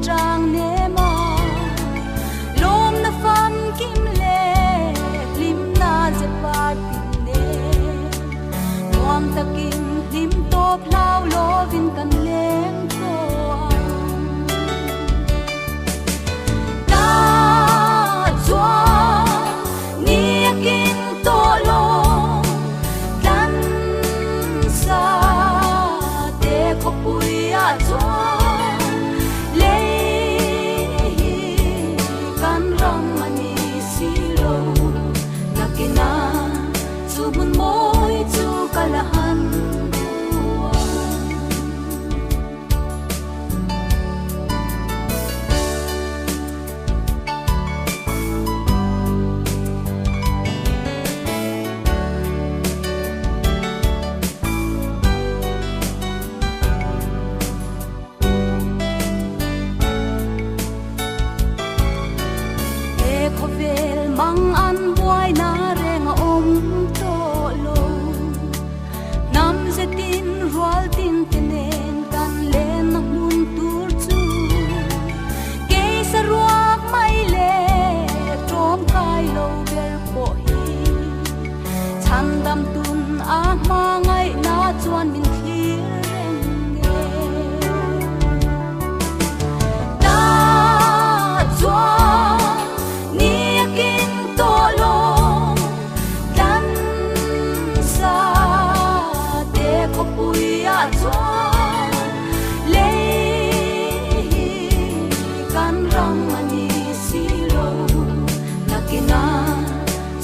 trang nê ma lom na fan kim le lim ma ngai na chuan min thir reng nge ta chuan ni kin to long dan sa te ko pui a chuan le kan rang ani si lo nakina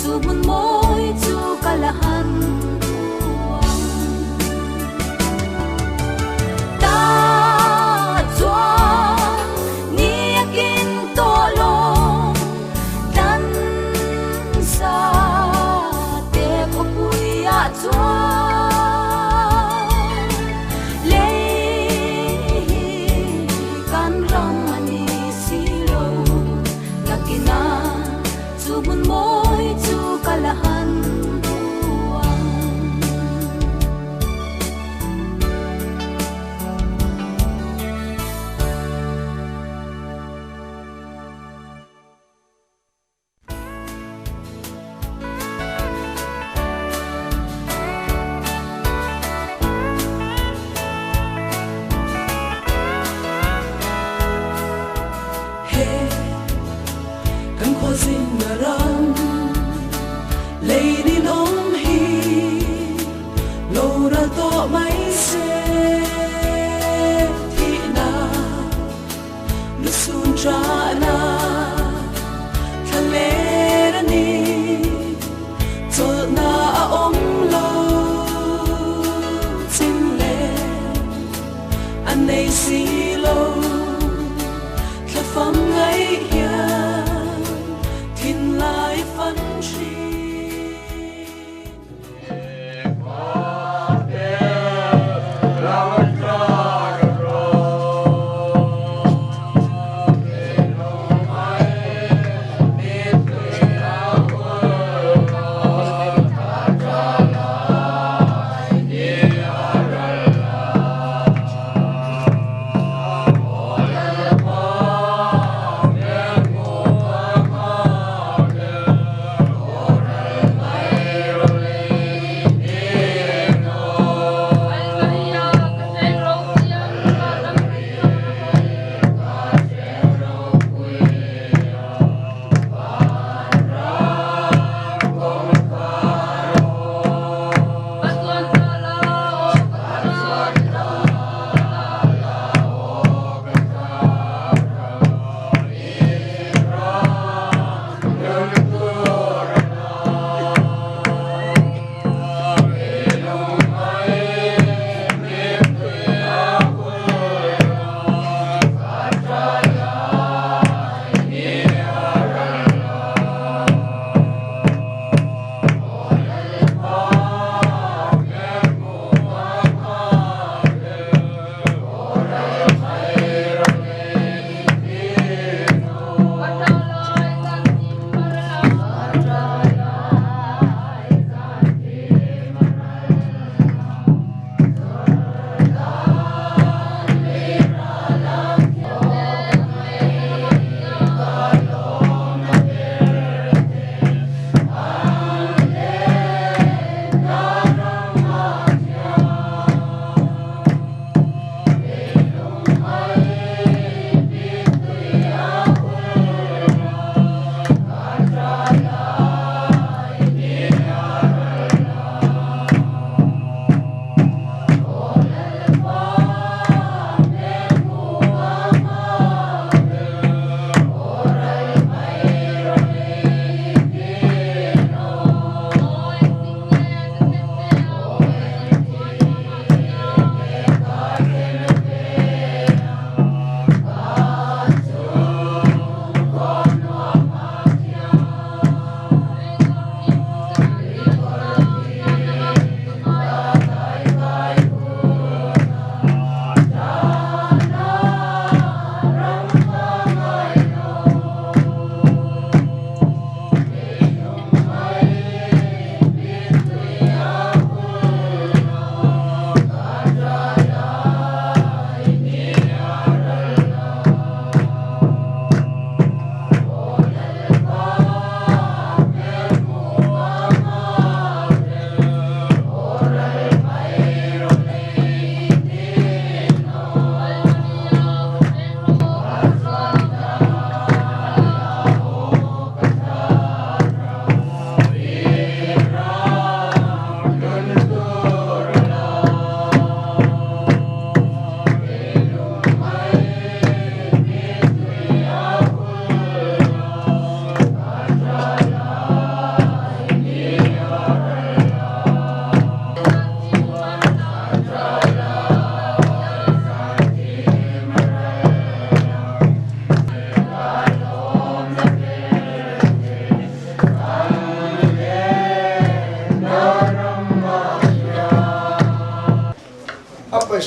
chu mun moi chu kalahan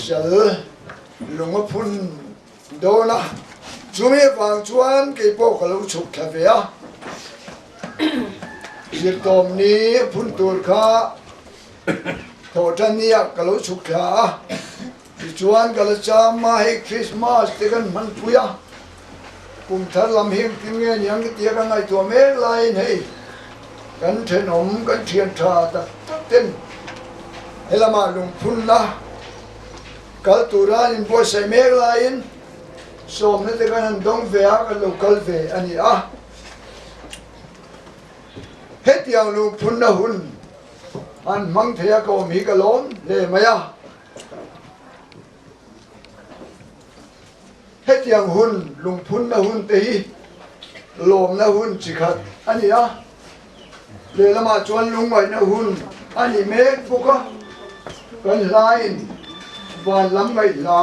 sel lunga phun do na chumi wang chuan ke po kalau chuk thavea zirtom ni phun tur kha thotan nia kalau chuk tha chuan kala chama he Christmas te kan man puya kum thar lam heng tinge nyang ti ka ngai to me lai nei kan thenom kan thian tha ta ten helama lung phun na kal turan in bo sai me lai in som ne te kan dong ve a ka local ve ani a het yang lung phun na hun an mang thea ko mi ka lom le maya hết yang hun lung phun na hun te hi lom na hun chi khat ani a le lama chuan lung mai na hun ani me puka kan lain van lam mai la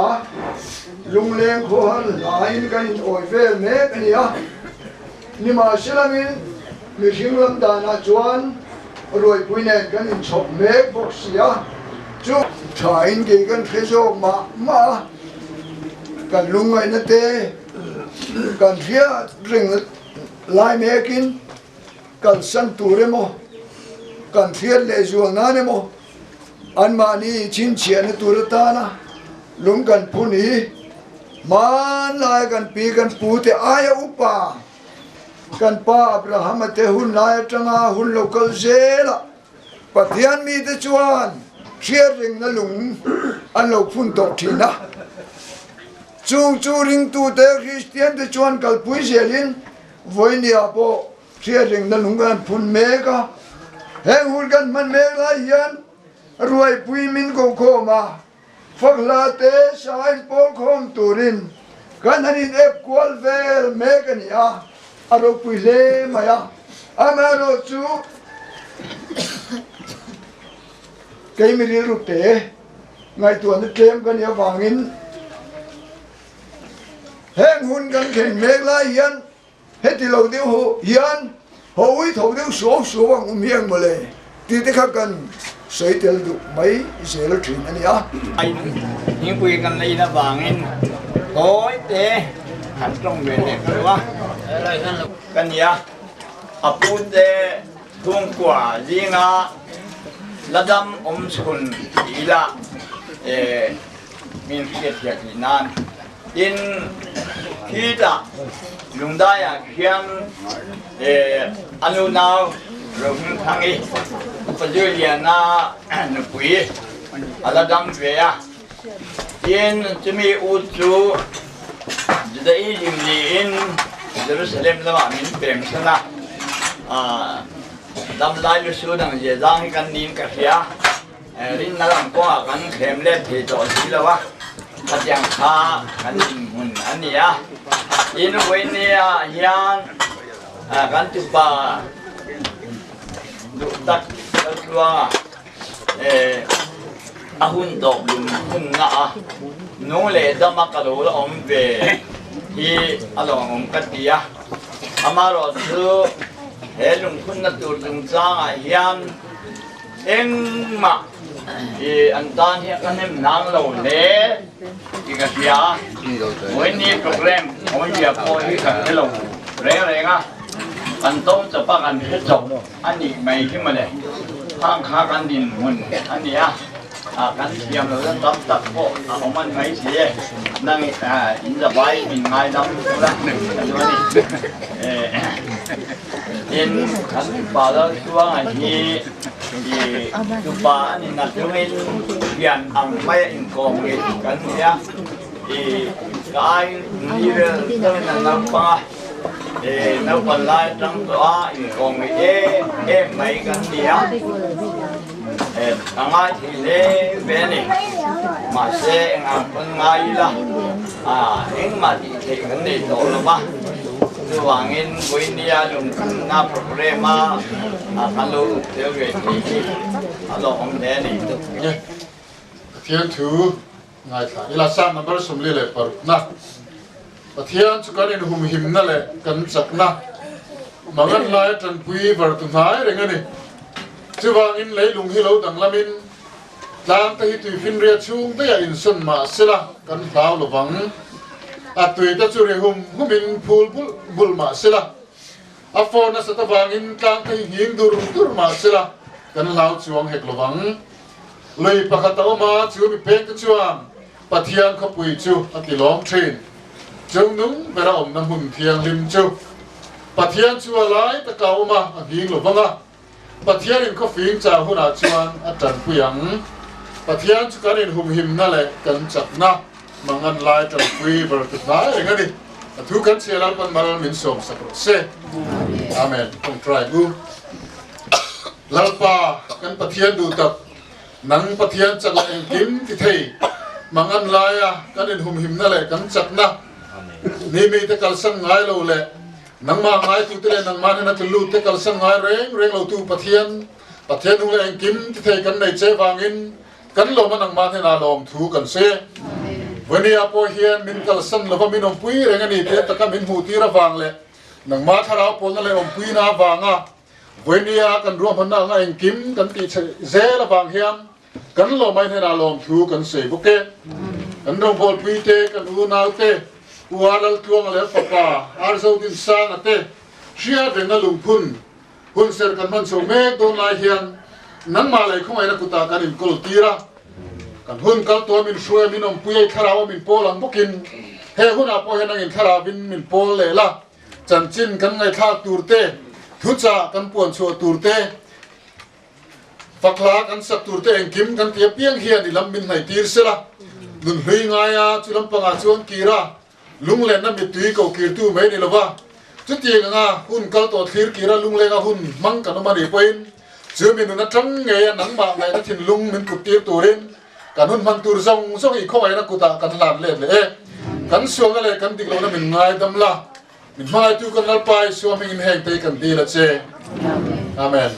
lung leng kho han lain kan oi ve me ani a ni ma silamin mi hing lam da na chuan roi puinen kan in chop me bok sia chu thain ge kan phejo ma kan lungai na te kan hia ring lai mekin kan san ture mo kan hia le zual na ne mo an ma ni chin chia na ture ta na lung kan puni man lai kan pi kan pu te aya upa kan pa Abraham te hun lai tanga hun local zela pathian mi te chuan hia ring na lung an lo phun tok thina chung chu ring tu te Christian te chuan kal pui zelin voinia po thia ring na lungan phun me ka heng hul kan man me la hian ruai pui min ko kho ma fakla te sai pol khom turin kan hanin ep kwal vel me kan ya aro pui le maya amaro chu kai mi ri ru te ngai tu an tlem kan ya wangin heng hun kan khen mek la hian heti lo deu ho hian hoi tho deu so wang miang mole ti te kha kan soi tel du mai zel thin ani a ai những quy kan lấy na wangin hoi te han trong về ne kan wa kan ya apu te thung kwa jinga ladam skun ila min khiet ya nan in kita lungdaya khiang anu nau rong thangi pajulia na nupui aladam veya in chumi uchu jidai limli in Jerusalem lama min pem sana dam lai lu su dang je jang kan nin ka khia rin na lam ko kan khem le thi to silawa thật yang kha kan mun ania in wenia hian kan tu pa du tak tua ahun dok lum hun nga no le dama ka lo om ve hi along om katia amaro su helung kun na tur dung changa hian engma an tan hi kan hem nang lo le ki ka sia moi ni program moi dia po hi kan hello re nga an tong cha pa kan he chok ani mai ki ma le hang kha kan din mun ani a kan siam lo dan tam tak po oman mai sie nang in the bai min ngai dam la ni in kan pa da suang a hi tu pa ni na tuin pian ang mai in kong ni kan sia kai ni re tan na pa nấu phần lai trong đó còn người mấy cái gì á thằng ai thì lê về này mà xe ăn con ngay là những mà thì cái này tổ là ba tôi hoàng in với nia dùng na program alo theo về thì alo ông thế này thiên thứ ngày thà là sao mà bắt sum lê lệ par na thiên chú cái này hùng him na lệ cần sắc na mà ngân lại trần quý vào tụng thái rồi nghe này chú vàng in lấy lùng hi lâu đằng lamin lang ta hi tui fin ria chung te ya in sun ma sila kan hlau lo wang a tui ta chu re humin phul bul ma sila a phone na sa ta wangin tlang ta hi hing dur ma sila kan hlau chuang hek lo wang lei pakhata oma chu mi pek ta chuam pathian khapui chu atilom thin chung nung bera om na hun thiang lim chu pathian chu alai ta ka oma a hing lo wanga pathian in ko fing cha huna chuan a tan puyang pathian chu kan in hum him na le kan chak na mangan lai tan pui ber tu na engani thu kan chelan pan maral min som sakro se amen kong try gu lalpa kan pathian du tak nang pathian chak la eng kim ti thei mangan lai a kan in hum him na le kan chak na ni mi te kal sang ngai lo le nang ma ngai tu te le nang ma na te lu te kal sang ngai reng lo tu pathian nu le eng kim ti thei kan nei che wangin kan lo ma nang ma the na lom thu kan se vani apo hian min kal san lo min om pui reng ani te ta ka min hu ti ra wang le nang ma thara pol na le om pui na wanga vani a kan ro man na nga eng kim kan ti ze la wang hiam kan lo mai the na lom thu kan se buke kan rong pol pui te kan u na te ualal tuang le papa arzo din sang ate sia renga lungphun hun ser kan man so me don lai hian nang ma lai khomai na kuta kan in kol tira kan hun kal to min shue min om pui tharawa min polang bukin he hun apo he nang in tharawin min pol le la chan chin kan ngai thak turte thucha kan puan chu turte fakla kan sak turte engkim kan tia piang hian ni lam min nai tir sela nun hui ngaya chulam panga chuan kira lung len na mi tui ko kir tu mai ni lova chu ti nga hun kal to thir kira lung le nga hun mang kan ma ri poin chu min na tang nge nang ma ngai na thin lung min ku tir turin kan hun man tur zong zong i khoi na kuta kan lam le le kan suang le kan dik lo na min ngai dam la min mai tu kan lal pai suam min heng te kan di la che amen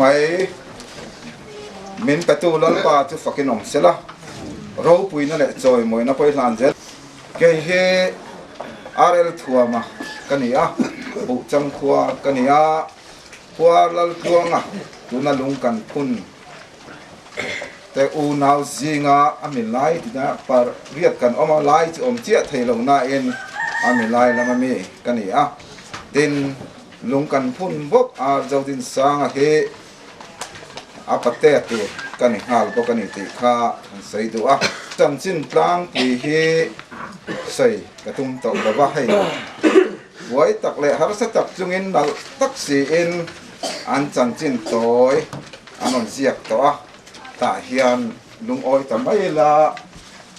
mai min petu lal pa chu fakin om sela ro pui na le choi moi na poi hlan zel ke he arel thua ma kania bu chang khua kania khua lal thuanga tuna lung kan phun te u nau zinga amin lai tina par riat kan oma lai chu om chia theilo na en amin lai lama mi kania tin lung kan phun bok ar jodin sanga he apate tu kani hal bo kani ti kha sei du a cham chin tlang pi hi sei katum to ba hai wai tak le har sa tak chungin nal tak si in an chan chin toy anon ziak to a ta hian lung oi ta mai la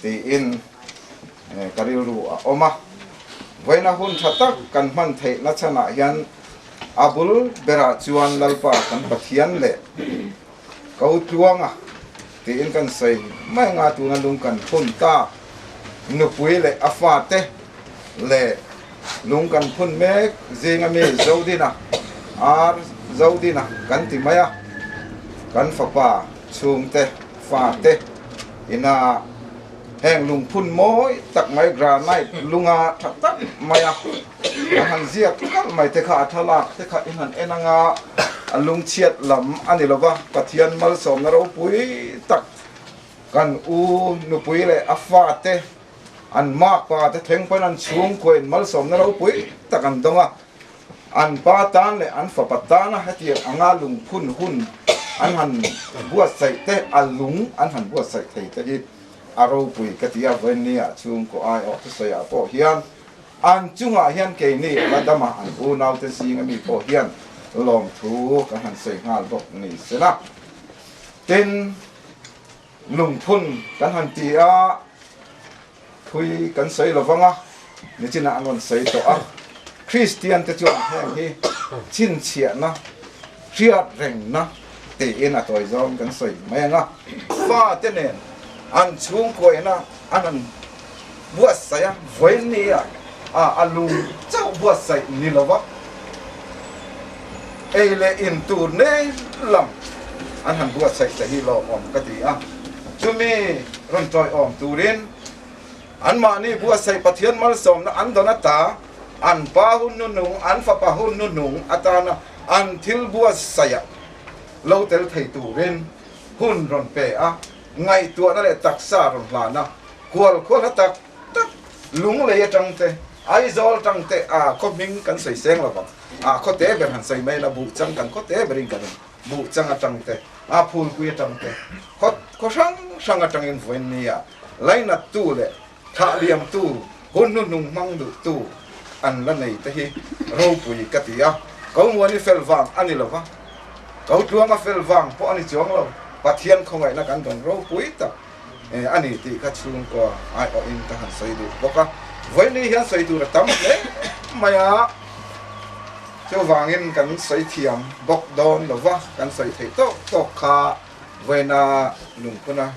ti in kariru a oma waina hun thatak kan man thei na chana hian abul bera chuan lalpa kan pathian le kau tuanga ti in kan sei mai nga tu na lung kan phun ta nu pui le afate le lung kan phun mek zinga me zodina ar zodina kan ti maya kan fapa chung te fa te ina heng lung phun moi tak mai granite lunga thatak maya han ziak kal mai te kha thala te kha in han enanga alung chiat lam ani lova pathian mal som na ro pui tak kan u nu pui le afa te an ma pa te theng pan an chung koin mal som na ro pui tak an donga an pa tan le an fa patana hati anga lung phun hun an han buat sai te alung an han buat sai thei te hi aro pui katia venia chung ko ai ok sai a po hian an chunga hian ke ni ladama an u nau te sing ami po hian lom thu kan han sei ngal bok ni sela tin lung phun kan han ti a thui kan sei lovanga ni china anon sei to a Christian te chuan heng hi chin chia na riat reng na te in a toy zom kan sei mai nga fa te nen an chung ko na anan buat saya voinia alung chau buat sai ni lova ele in tur ne lam an han buat sai hi lo om kati a chumi ron toy om turin an ma ni buat sai pathian mal som na an donata an pa hun nu nung an fa pa hun nu nung atana an thil buat saya lo tel thei turin hun ron pe a ngai tua na le taksa ron lana kwal tak tak lung le tang te ai zol tang te ko ming kan sei seng la ba ko te ber han sei mai na bu chang kan ko te berin kan bu chang a tang te phul ku tang te ko sang a tang in voin nia laina tu le tha liam tu hun nu nung mang du tu an la nei te hi ro pui katia ko mo ni fel wang ani lo wa ko tuang a fel wang po ani chong lo pathian không ai na kan dong ro pui ta ani ti ka chung ko ai o in ta han sei du boka với ni hian sei tu ra tam le maya cho wangin kan sei thiam bok don lova kan sei thei to kha vena lung kuna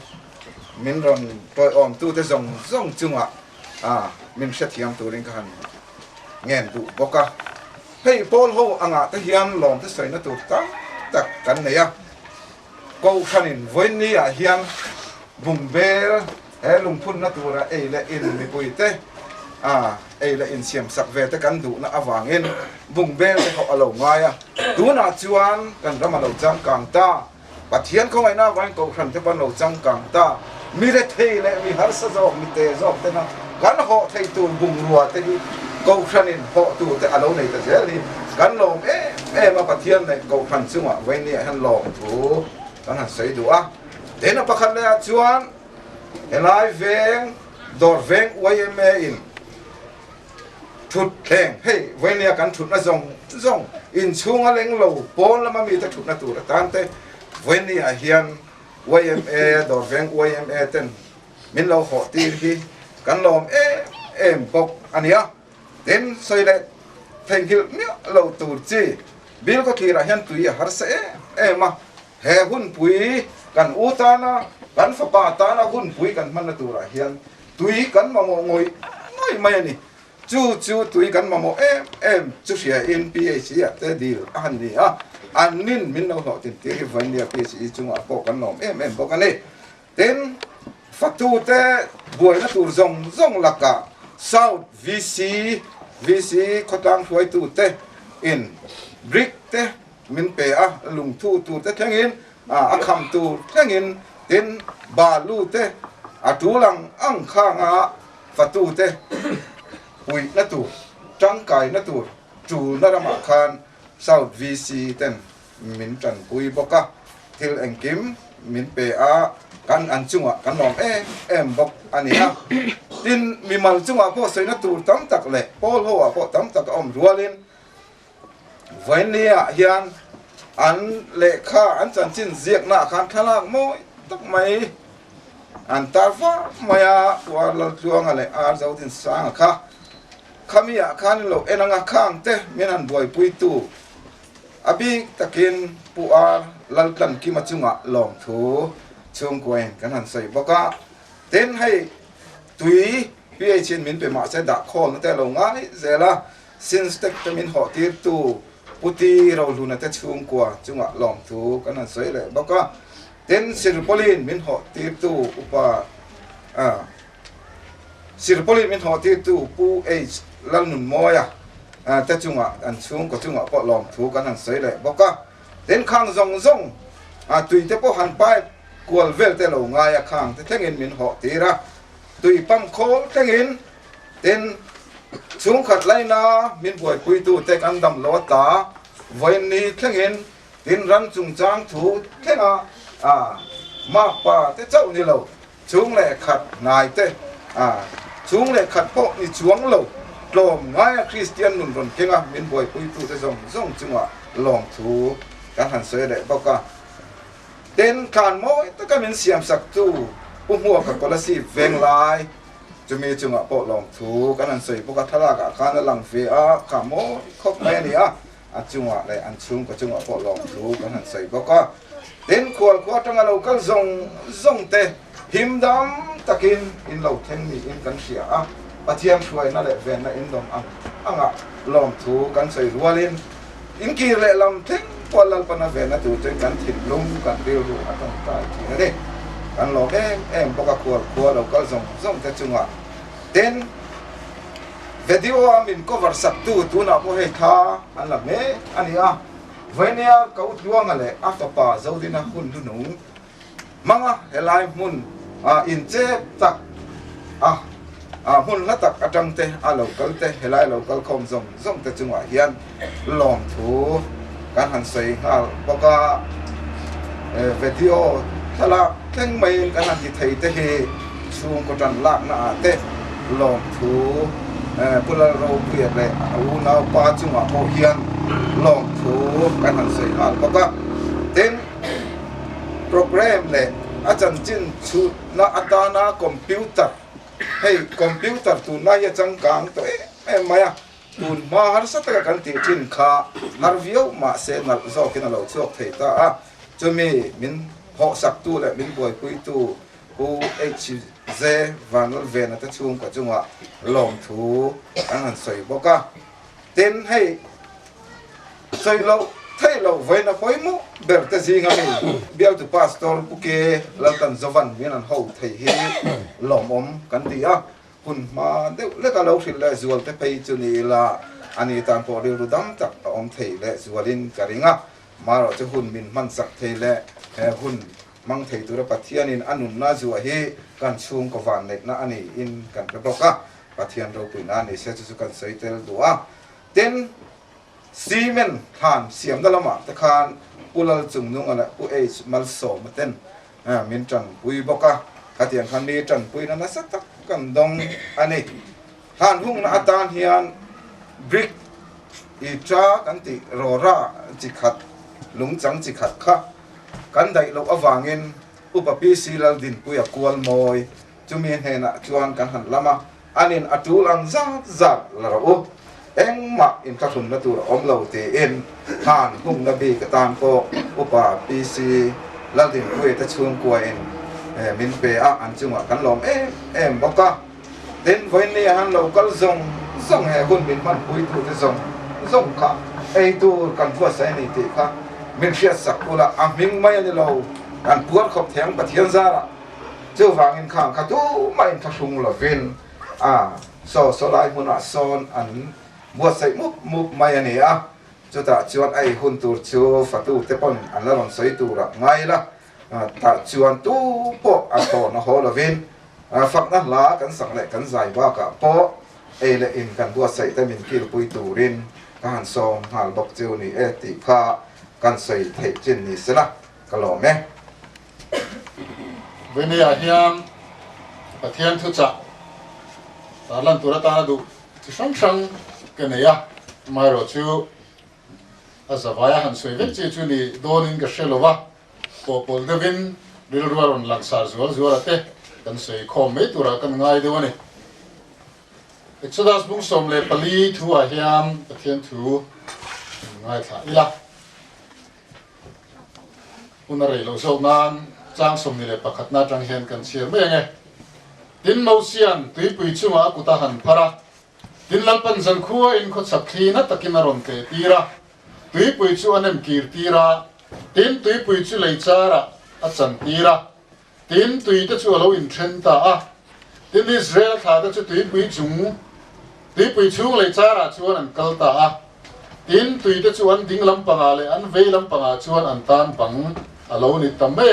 min ron toy om tu te zong chunga min se thiam tu ring kan ngen du boka hei pol ho anga te hian lom te sei na tu ta tak kan ne ya ko khanin với ni a hian bung bel he lung phun na tu ra le in mi pui te ei la in siam sak ve te kan du na awangin bung bel te ho alo ngaya tu na chuan kan rama lo chang kang ta pathian không ai na wang ko khan te pan lo chang kang ta mi le thei le mi har sa zo mi te zo te na kan ho thei tu bung ruwa te hi ko khan in ho tu te alo nei te zel hi kan lo ma pathian nei ko khan chunga ve ni han lo thu kan han sei du a te na pakhan le chuan elai veng dor veng YMA in thut theng hey venia kan thut na zong in chunga leng lo pon lama mi ta thut na tu tan te venia hian YMA dor veng YMA ten min lo ho ti hi kan lom em bok ania ten soi le theng hil mi lo tu chi bil ko thira hian tu ya har se ma he hun pui kan utana kan fa pa ta na hun pui kan man na tu ra hian tui kan ma ngoi mai ani chu tui kan mamo em chu sia in PhD te deal an ni an nin min no tin ti van dia PhD chunga po kan nom em bo kan ni ten fatu te buai na tur zong laka South VC khotang huai tu te in brick te min pe lung thu tu te thengin kham tu thengin ten balu te atulang ang khanga fatu te ui na tu trăng cài na tu chủ na rama khan South VC ten min trần pui boka thil anh kim min pe kan an chunga kan nom em bok ania tin mi mal chunga po sei na tu tam tak le pol ho po tam tak om rualin vainia hian an le kha an chan chin ziak na khan thalak moi tak mai an tarfa maya war la chuang ale ar zau tin sang kha khamia khan lo enanga khang te menan boy pui tu abi takin puar laltan ki machunga long thu chung kwen kan han sei boka ten hai tui PhD min pe ma se da khol na te lo ngai zela since tek te min ho tir tu puti ro lu na te chung kwa chunga long thu kan han sei le boka ten sirpolin min ho tir tu upa sirpolin min ho tir tu pu h lal nun moya te chunga an chung ko chunga po long thu kan han sei le boka ten khang zong tui te po han pai kual vel te lo ngai khang te thengin min ho tira tui pam khol thengin ten chung khat lai na min boi pui tu te kan dam lo ta voin ni thengin tin ran chung chang thu thenga ma pa te chau ni lo chung le khat ngai te chung le khat po ni chuang lo lom ngai Christian nun ron kenga min boi pui tu te zong chunga long thu kan han sei le boka ten kan moi ta ka min siam sak tu humua ka kolasi veng lai chumi chunga po long thu kan an sei boka thala ka kan lang fe ka mo khop mai ni chunga le an chung ka chunga po long thu kan an sei boka ten khol ko tanga lo kal zong te him dam takin in lo theng ni in kan sia pathiam thuai na le ven na in dom anga long thu kan sei rualin in ki le lam theng polal pana ven na tu chen kan thit lum kan reu ru atang tai thi ne kan lo em boka khol lo kal zong te chunga ten video min cover sak tu na po he tha an la me ania venia kau tuang ale afapa zodina hun du nu manga helai mun in che tak hun la tak atang te alo kal te helai lo kal khom zong te chunga hian long thu kan han sei hal boka video thala theng mai kan han ti thei te he chung ko tan lak na te long thu pula ro pia le u na pa chunga ho hian long thu kan han sei hal boka ten program le achan chin chu na atana computer hey computer tu na ya changkang to maya tun ma har sa ta kan ti chin kha har view ma se na zo kin lo chok thei ta chumi min ho sak tu le min boi pui tu u h z vanal ven ta chung ka chunga long thu an han soi boka ten hey soi lo thei lo ve na poi mu ber ta zinga mi bial tu pastor puke laltan zovan min an ho thei hi lom om kan ti hun ma de le ka lo thil le zual te pei chu ni la ani tan po ri ru dam tak om thei le zualin karinga maro che hun min man sak thei le hun mang thei tu ra pathian in anun na zu hi kan chung ko van le na ani in kan ka boka pathian ro pu na ni se chu kan sei tel duwa ten simen khan siam dalama ta khan pulal chung nung ala pu h mal so maten min tran pui boka katian khan ni tran pui na sa tak kan dong ani han hung na atan hian brick i tra kan ti rora chi khat lung chang chi khat kha kan dai lo awangin upapi silal din puya kual moi chumi hena chuan kan han lama anin atulang zat la ro engma in ka thun na tur om lo te en han hung na bi ka tan ko upa pc lal din puya ta chuang ko en min pe an chunga kan lom em boka den voin ni han lo kal song he hun min man pui tu te zong kha ei tu kan thua sai ni ti kha min ria sakula aming mai ani lo an puar khop theng pathian zara chu wangin khang kha tu mai thasung lovin so lai muna son an buat sai muk mai ani chu ta chuan ai hun tur chu fatu te pon an la ron sai tu ra ngai la ta chuan tu po a to na ho lovin phak na la kan sang le kan zai wa ka po e le in kan buat sai te min kil pui turin kan som hal bok chu ni e ti kha kan sai thei chin ni sela kalo me venia hiam pathian thu cha ta lan tura ta du chi sang ke ne ya mai ro chu azawaya han soi vek chi chu ni donin ka shelova pol devin ril ruaron langsar zual ate kan sei khom me tura kan ngai de wani Exodus bung som le pali thu a hiam pathian thu ngai tha ila unare lo so nan chang som ni le pakhat na tang hian kan siar me nge tin mo sian tui pui chunga kuta han phara tin lalpan zan khuwa in kho sakhi na takina ron te tira tui pui chu anem kir tira tin tui pui chu lei chara a chan tira tin tui te chu lo in then ta tin Israel tha te chu tui pui chung lei chara chu an kal ta tin tui te chu an ding lam panga le an vei lam panga chuan an tan pang alo ni tam me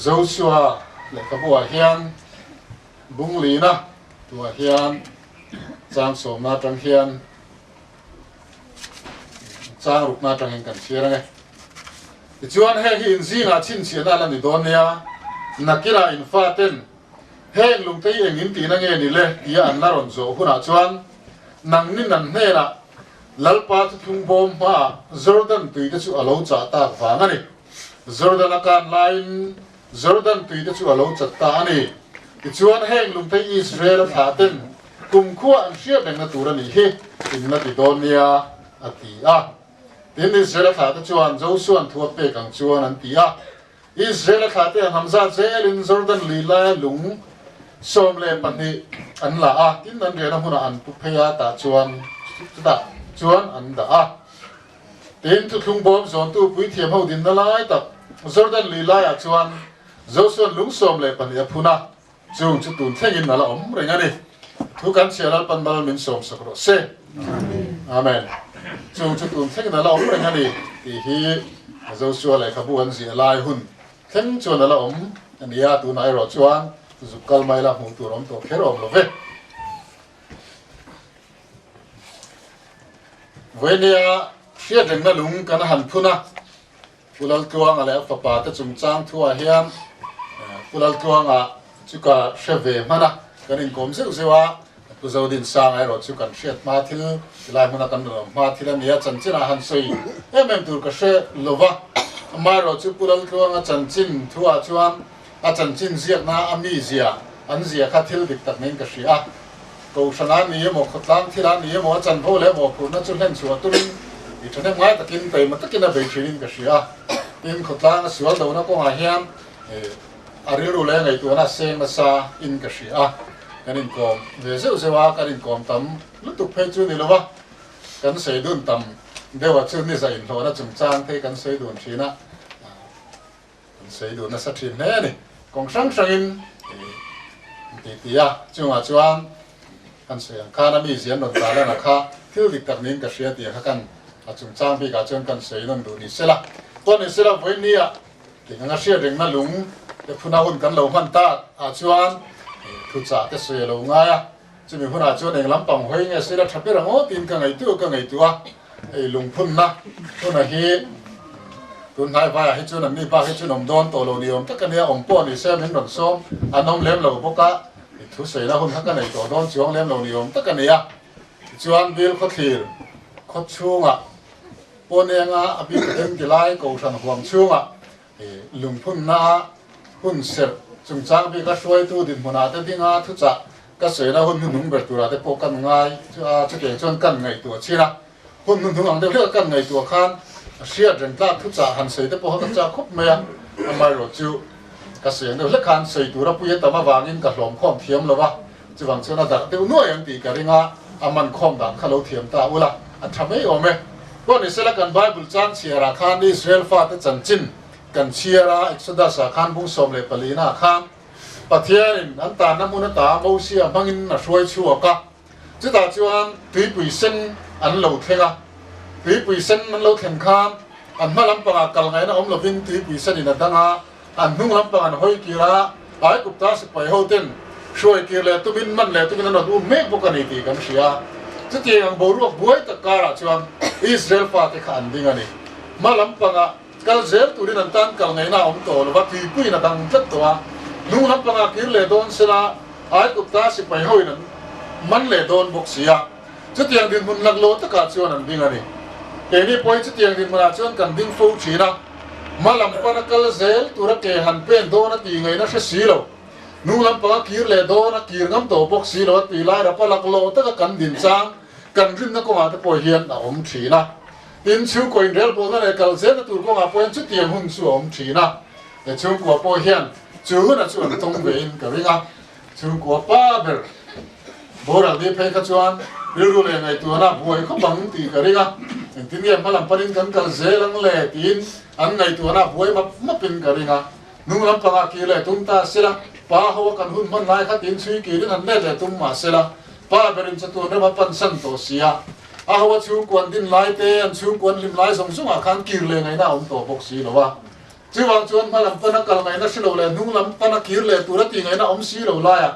Joshua le kabua hian bung lina tua hian chang som na tang hian chang ruk na tang kan chiang nge chuan he hi in zinga chin chiana la ni don ya nakira in faten heng lungtei engin ti na nge ni le ia an la ron zo huna chuan nang ni nan ne la lalpa tu thung bom ma Jordan tui te chu alo cha ta wanga ni Jordan akan line Jordan tui te chu alo chat ta ani chuan heng lungtei Israel thaten kum khuwa an hriat deng na tur ani hi in na ti don nia ati tin Israel thate chuan Joshua an thuat pe kang chuan an ti Israel thate hamza zelin Jordan lila lung som le pani an la tin an re na huna an pu pheya ta chuan an da tin tu thung bom zon tu pui thiam ho din na lai tak Jordan lila ya chuan Joshua lung som le pani phuna chung chu tun thengin na la om renga ni thu kan chialal pan bal min som sakro se amen chung chu tun thengin na la om renga ni ti hi Joshua le khabu an zia lai hun theng chuan na la om ania tu nai ro chuan zukal mai la hmu tur om to kherom lo ve venia hria reng na lung kan han phuna pulal tuang ale fa pa ta chung chang thua hiam pulal tuang chuka sheve mana kanin kom se sewa tu zodin sang ai ro chukan shet ma thil lai mana kan ro ma thil ania chanchina han soi tur ka she lova ma ro chu pulal tuang chanchin thua chuan chanchin ziak na ami zia an zia kha thil dik tak nen ka sia ko sana ni mo khotlang thila ni mo chan pho le mo phu na chu len chu turin i thane ngai takin pe ma takin a be thinin ka sia tin khotlang sual do na ko ha hiam ariru le ngai tu na seng na sa in ka sia kanin kom ve se sewa kanin kom tam lutuk phe chu ni lowa kan sei dun tam dewa chu ni sa in lo na chung chang the kan sei dun thina kan sei dun na sa thin ne ni kong sang in ti chunga chuan kan sei an khana mi zian non ta la na kha thil dik tak nin ka sia ti kha kan chung chang bi ka chuan kan sei non du ni sela to ni sela voi ni ti nga sia reng na lung te phuna hun kan lo man ta chuan thu cha te se lo nga chumi huna chuan eng lampang hoi nge sela thape rango tin ka ngai tu ei lung phun na huna hi tun hai vai hi chuan an ni pa hi chuan om don to lo ni om takania om po ni se min ron som anom lem lo boka thu se na hun hakka nei to don chuang lem lo ni om takania chuan bil kho thir kho chunga ponenga abi em kilai ko than huang chunga lung phun na hun ser chung chang bi ka shoi tu din mona te dinga thu cha ka se na hun nung ber tura te po kan ngai chu ke chon kan ngai tu china hun nung ang de kan ngai tu khan sia reng ta thu cha han se te po ka cha khop me amai ro chu ka se no le khan se tu ra pu ye ta ma wangin ka hlom khom thiam lo wa จะวางชนะดักเดี๋ยวนู่นยังตีกันงาอามันคอมดักขลุ่ยเทียมตาอุละอันทำให้โอเมว่าในเสลกันไบเบิลจานเชียราคานอิสราเอลฟาตจันจินกันเชียราเอ็กซ์ดัสคานบุ้งสมเลปลีนาคามปะเทียนอันตาน้ำมุนตาโมเสียมังอินน่ะช่วยชัวกะจุดตาจวนตีปุยเส้นอันเหลาเทงะตีปุยเส้นอันเหลาเทงคามอันมาลำปางกัลไงนะอมลวินตีปุยเส้นอินดังอาอันนุ่งลำปางหอยกีระไอ้กุปตาสิไปโฮเทนช่วยกีเลตุบินมันเลตุบินนั่นอุ้มเมฆบุกันอีตีกันเสียจุดที่ยังบรูกบวยตะการะจวนอิสราเอลฟาติขันดิ้งอันนี้มาลำปางกัลเซลตุรินันตันกัลไงนะอมโตลวัดที่ปุยนัดังจัดตัวนุ่งลำปางกีเลโดนเสละไอ้กุปตาสิไปโฮยนั้นมันเลโดนบกเสียจุดที่ยังดินมุนลักโลตะการจวนนั่นดิ้งอันนี้เดี๋ยวนี้พอยจุดที่ยังดินมุนจวนกันดิ้งฟูชีนะมาลำปางกัลเซลตุระเกหันเป็นโดนตีไงนะเสียโลนุ่งลำปางกีเลโดนกีร์งำโตบกสีโลตีไล่รับลักโลตะกันดินจางกันริมนักมาตะปอยเฮียนอมชีนะดินชิวก่อยเรลโบนั่นเองกัลเซลตุรก็มาปอยจุดที่ยังหุ่นสวมชีนะแต่ชิวกว่าปอยเฮียนจูน่ะชวนตรงเวนกับริงอ่ะชิวกว่าป้าเบลโบราณที่เพกชวนรู้เลยไงตัวน่ะบวยเขาบังตีกับริงอ่ะทีนี้มาลำปางกันกัลเซลังเล่ตีนอันไงตัวน่ะบวยมาเป็นกับริงอ่ะนุ่งลำปางกีเลตุ้มตาเสละป้าหัวกันหุ่นมันไล่ขัดดินช่วยกีนั่นแน่เลยตุ้มมาเสละป้าเบรินจะตัวเนี่ยมาปั้นสันโตเสียหัวชิวกวนดินไล่เตนชิวกวนริมไล่ส่งสุ่มอาคารกีเลยไงน่ะอมโตบกสีหรอวะจีวางชวนมาลำปางกัลไงน่ะสิโลเลยนุ่งลำปางกีเลยตัวตีไงน่ะอมสีโลไล่อะ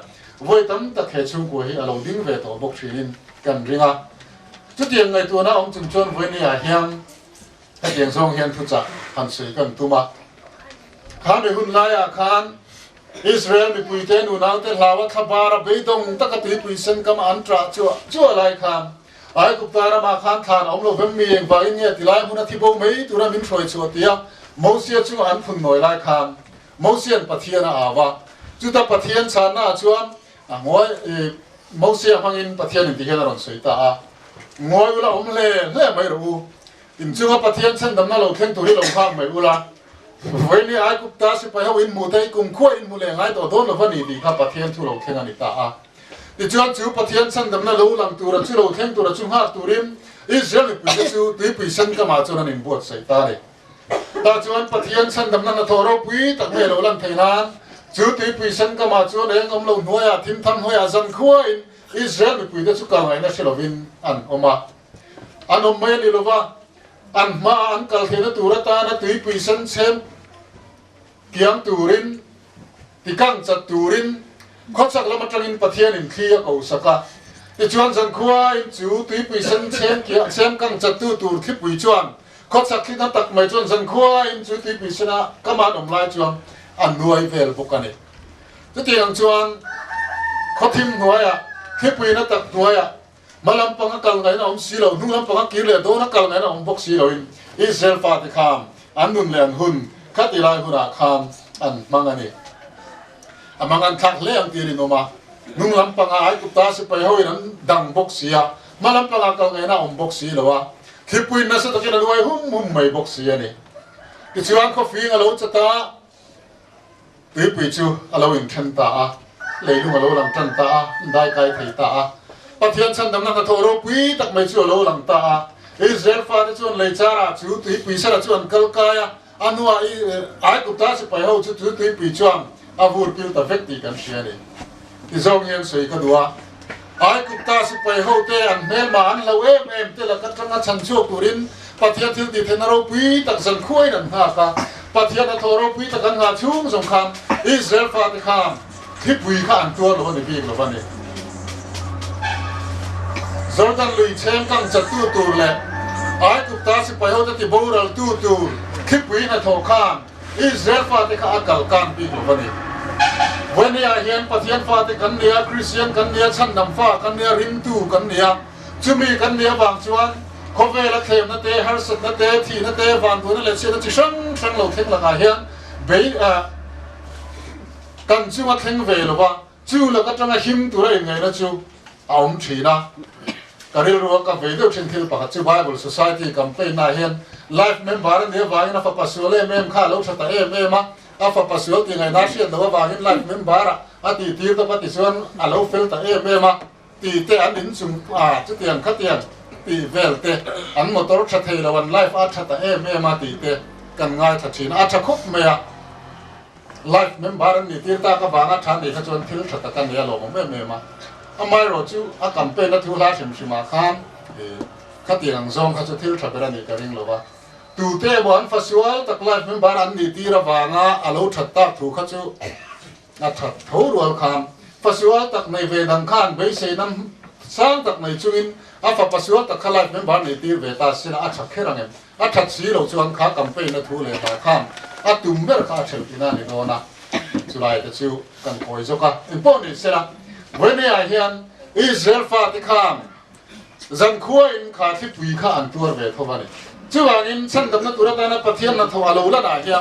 วัยตั้มตะเขชิวกวยเราดิ้งเวทบกสีนินกันริงอ่ะจุดยังไงตัวน่ะอมจุนชวนวัยนี่เฮียงให้เดียงทรงเฮียนทุจักหันสีกันตัวมาข้าไปหุ่นไล่อาคารอิสราเอลมีปุยเตนูนางเตลาวะขบาระเบยดงตะกตีปุยเซนกำอันตราจั่วไล่คามไอ้กุปตาระมาคานทานอมโลเวมีเองไปเนี่ยติไลมุนทิโบไม่ตัวนั้นมินช่วยชัวเตียโมเสียจั่วอันพุ่นหน่อยไล่คามโมเสียนปะเทียนอาวะจุดปะเทียนชานาจั่วงอยโมเสียพังอินปะเทียนอินติเกนรอนสวยตางอยอุลาอมเล่ไม่รู้อินจั่วปะเทียนเส้นดำน่าเราเข่งตัวที่เราข้างไม่อุลาวันนี้ไอ้กุปตาสิไปเอาอินมูได้กุมขั้วอินมูเลยไงตัวโดนเราวันนี้ดีครับปะเทียนทุเราเข่งอันนี้ตาที่จวนจูปะเทียนเส้นดำน่าเราหลังตัวเราจูเราเข่งตัวเราจุ่มหาตัวริมอิสราเอลปุยจูตีปุยเส้นก็มาจวนอินบวชใส่ตาเลยตาจวนปะเทียนเส้นดำน่าทอเราปุยตักเมเราลังไทยนานจูตีปุยเส้นก็มาจวนเองอมเราหน่วยทิมทำหน่วยจันขั้วอิสราเอลปุยจะสุกาไงนะเชลวินอันออกมาอันอมไม่ลิโลวะอันมาอันกัลเทนตัวตานะตีปุยเส้นเซมเกียงตูรินที่กังจัดตูรินข้อสักละมันจังอินปะเทียนอินขี้ยกูสักะที่ชวนจันขวายจูตีปุยเซนเชมเกียงเชมกังจัดตูที่ปุยชวนข้อสักที่นั่นตักไม่ชวนจันขวายจูตีปุยเซนะก็มาดมลายชวนอันรวยเวลบุกันนี่ที่ที่ยังชวนข้อทิมหัวอ่ะที่ปุยนั่นตักหัวอ่ะมาลำปังกัลไงนะอมสีเหล่านุ่งลำปังกิเลโดนกัลไงนะอมบกสีเหล่าอิสราเอลฟาติคามอันนุนเลียนหุ่นขัดอีไลหุ่นอาคามอันมังอันนี้มังอันทักเลี้ยงตีรินออกมานุ่งลำปังไอ้กุปตาสิไปห้อยนั้นดังบกสีอะมาลำปังกัลไงนะอมบกสีเหล่าวะที่ปุยนั่นสุดที่นั่นด้วยหุ่มไม่บกสีอันนี้ที่ชวนเขาฟิงอารมณ์จะตาตีปุยจูอารมณ์อินเทนตาเลยลุ่มอารมณ์ลังทันตาได้ไกลไทยตาปะเทียนฉันดำนักทอรปุยตักไม่จูอารมณ์ลังตาอิสราเอลฟ้าที่ชวนเลยจาระจูตีปุยสระชวนกัลกายอันว่าไอ้กุปตาสิไปเอาจุดที่ปีจวงอาวุธพิลตะเฟกตีกันเชียนี่ที่สองเงี้ยสวยก็ดูว่าไอ้กุปตาสิไปเอาเตอันเมลมาอันเราเอ็มเตละกัดกันชันชั่วตุรินปะเทียนที่ติดเทนารปีตักสันคุยนั่นฮะค่ะปะเทียนทอรปีตักกันหาชุ่มสงครามอิสราเอลฟาติคามที่ปุยข้าอันตัวเราในปีกเราวันนี้จอร์แดนลุยเชมกังจัดตัวเลยไอ้กุปตาสิไปเอาที่โบราณตัวคิดวินาทีข้ามอิสราเอลฟาติกาอักลกันปีกวันนี้วันนี้เห็นปะเทียนฟาติกันเนี่ยคริสเตียนกันเนี่ยชันดำฟ้ากันเนี่ยริมตูกันเนี่ยจุมีกันเนี่ยบางส่วนเขาเวลาเทมนั่นเตะฮาร์สันนั่นเตะทีนั่นเตะวันตัวนั่นเลยเชื่อนั่นจะช่างเราเท่งละไงเห็นเบย์กันจู่มาเท่งเวลว่าจู่แล้วก็จะมาหิมตัวอะไรยังไงนะจู่เอาไม่ใช่นะการเรียนรู้กับวิดีโอเช่นที่ปากจู่ Bible Society กัมเปญนายเห็นไลฟ์เมมบาร์เนี่ยว่าอินาฟับปัสโซเล่เมมข้าลูกชะตาเมมอ่ะอาฟับปัสโซที่ไงน่าเชื่อแต่ว่าว่าอินไลฟ์เมมบาร์ ตีตีตัวปฏิส่วนเราเฟลแต่เมื่อมาตีเตอันดินสุ่มจุดเตียงขัดเตียงตีเวลเตอันมอเตอร์ชัดเทลวันไลฟ์อาชัดแต่เมื่อมาตีเตกันง่ายทัดชินอาชัดคุบเมื่อไลฟ์เมมบาร์นี่ตีตากบางอาชันนี่ขจรทิลชัดกันเนี่ยหลงเมื่อมาไม่รอจูอากัมเป็นนัทุลาชิมชิมาขานขัดเตียงซองขจรทิลชัดเป็นนี่กันริงหรอวะตูเตบอนฟัสวลตักไลฟ์เมมบาร์อันนี่ตีระวางอาลูชัดตาถูกขจรนัดทูรัวคำฟัสวลตักในเวนังขานเบสนั้นสร้างตักในจุนอาฟัฟัสวลตักขลายเมมบาร์ในตีเวตาสินะอาชักแค่รังเองอาชักสีเราจวนขากำเป็นนัทูเลยมาข้ามอาตุ่มเบลข้าเชลตินานี่โดนะจุลายตะชิวกันคอยจกะอินปอนี่เสละวันนี้ไอเฮียนอิสราเอลฟาติข้ามจันคุยอินขาที่ปุยข้าอันตัวเวทวันนี้จู่ว่าอินสันดำนัตุระตานะปะเทียนนัทวาลูละนะเฮีย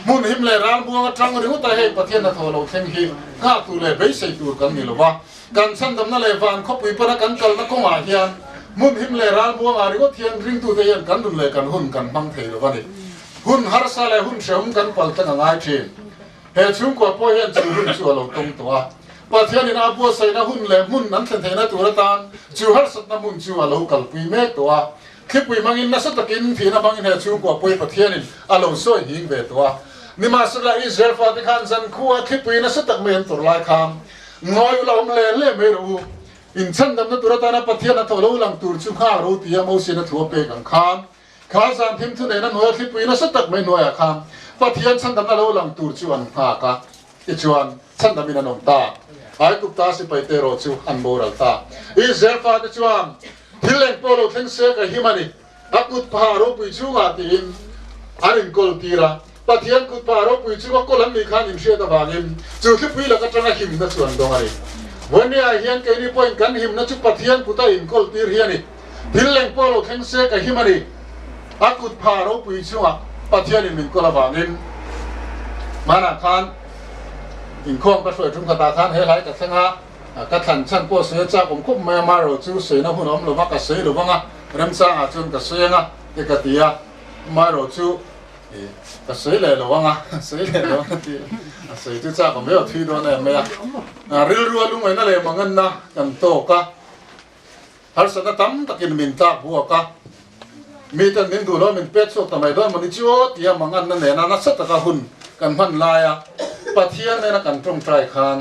มุนหิมเลรัลบัวตรังริวตาเฮปะเทียนนัทวาลูเทงฮีข้าตุเลเบสตูกันนี่ละวะกันสันดำนัเลวานขบุยปะนักันกัลนักงอาเฮียมุนหิมเลรัลบัวอาริวเทียนริงตูเทียนกันดุเลกันหุ่นกันบังเทละวันนี้หุ่นฮาร์ซาเลหุ่นเชื่อมกันปัลตังง่ายทีเฮชุงกว่าพ่อเฮียนจู่หุ่นจู่เราตรงตัวปะเทียนนี่อาบัวใส่นะหุ่นเลหุ่นนั้นเทนตุระตานจู่ฮาร์สัตนะหุ่นจู่เรากัลปุยเมตัวคลิปวิมังอินนัสตะกินที่นับมังอินเหตุชุกว่าปุยปะเทียนินอารมณ์สวยหิงเวตัวนิมาสละอิสราเอลฟาติขันจันคัวคลิปวินัสตะเมนตุลายคำงอยเราเล่เล่ไม่รู้อินชันดำนัตุระตานะปะเทียนนัทโลลังตูร์ชุข้ารู้ที่ยามอุสินัทัวเปกังคำข้าสันทิมทุเนนันหัวคลิปวินัสตะเมนหัวคำปะเทียนชันดำนัโลลังตูร์ชวนหากะอิจวนชันดำมินันอมตาไอกุปตาสิไปเตโรชูอันโบรัลตาอิสราเอลฟาติจวนทิเลงโปโลเทงเซกะฮิมานิอักุตพาโรปุยชูงาตินอารินกอลตีระปะเทียนกุตพาโรปุยชูก็กอลันมีขานิมเชียตะบานิมจูที่ปุยละก็จังหิมนัส่วนตรงอะไรวันนี้ไอเฮียนเกนี่พอยกันหิมนัจุปะเทียนกุตาอินกอลตีเฮียนี่ทิเลงโปโลเทงเซกะฮิมานิอักุตพาโรปุยชูงาปะเทียนมินกอลบานิมมานาคานอินคอมก็ช่วยทุ่งกตาคานเฮลัยกับทั้งฮะกัดขันชั้นพวกเสือจ้าผมคุบมามาโรจูเสือนะหุ่นอมหรือว่ากับเสือหรือว่าไงเริ่มสร้างอาจุนกับเสือนะเด็กตีอะมาโรจูกับเสือเลยหรือว่าไงเสือเลยหรือว่าตีเสือที่จ้าผมไม่เอาที่ตัวเนี่ยไม่อะเรื่องรัวลุงไอ้นั่นเลยมังเงินนะกันโตกะฮัลสันตั้มตะกินมินตาบัวกะมีแต่นินดูแล้วมินเป็ดโซทำไมด้วยมันจิโอที่มังเงินนั่นเนี่ยน่าสัตตะหุ่นกันพันลายอะปะเทียนเนี่ยนะกันตรงใจคาน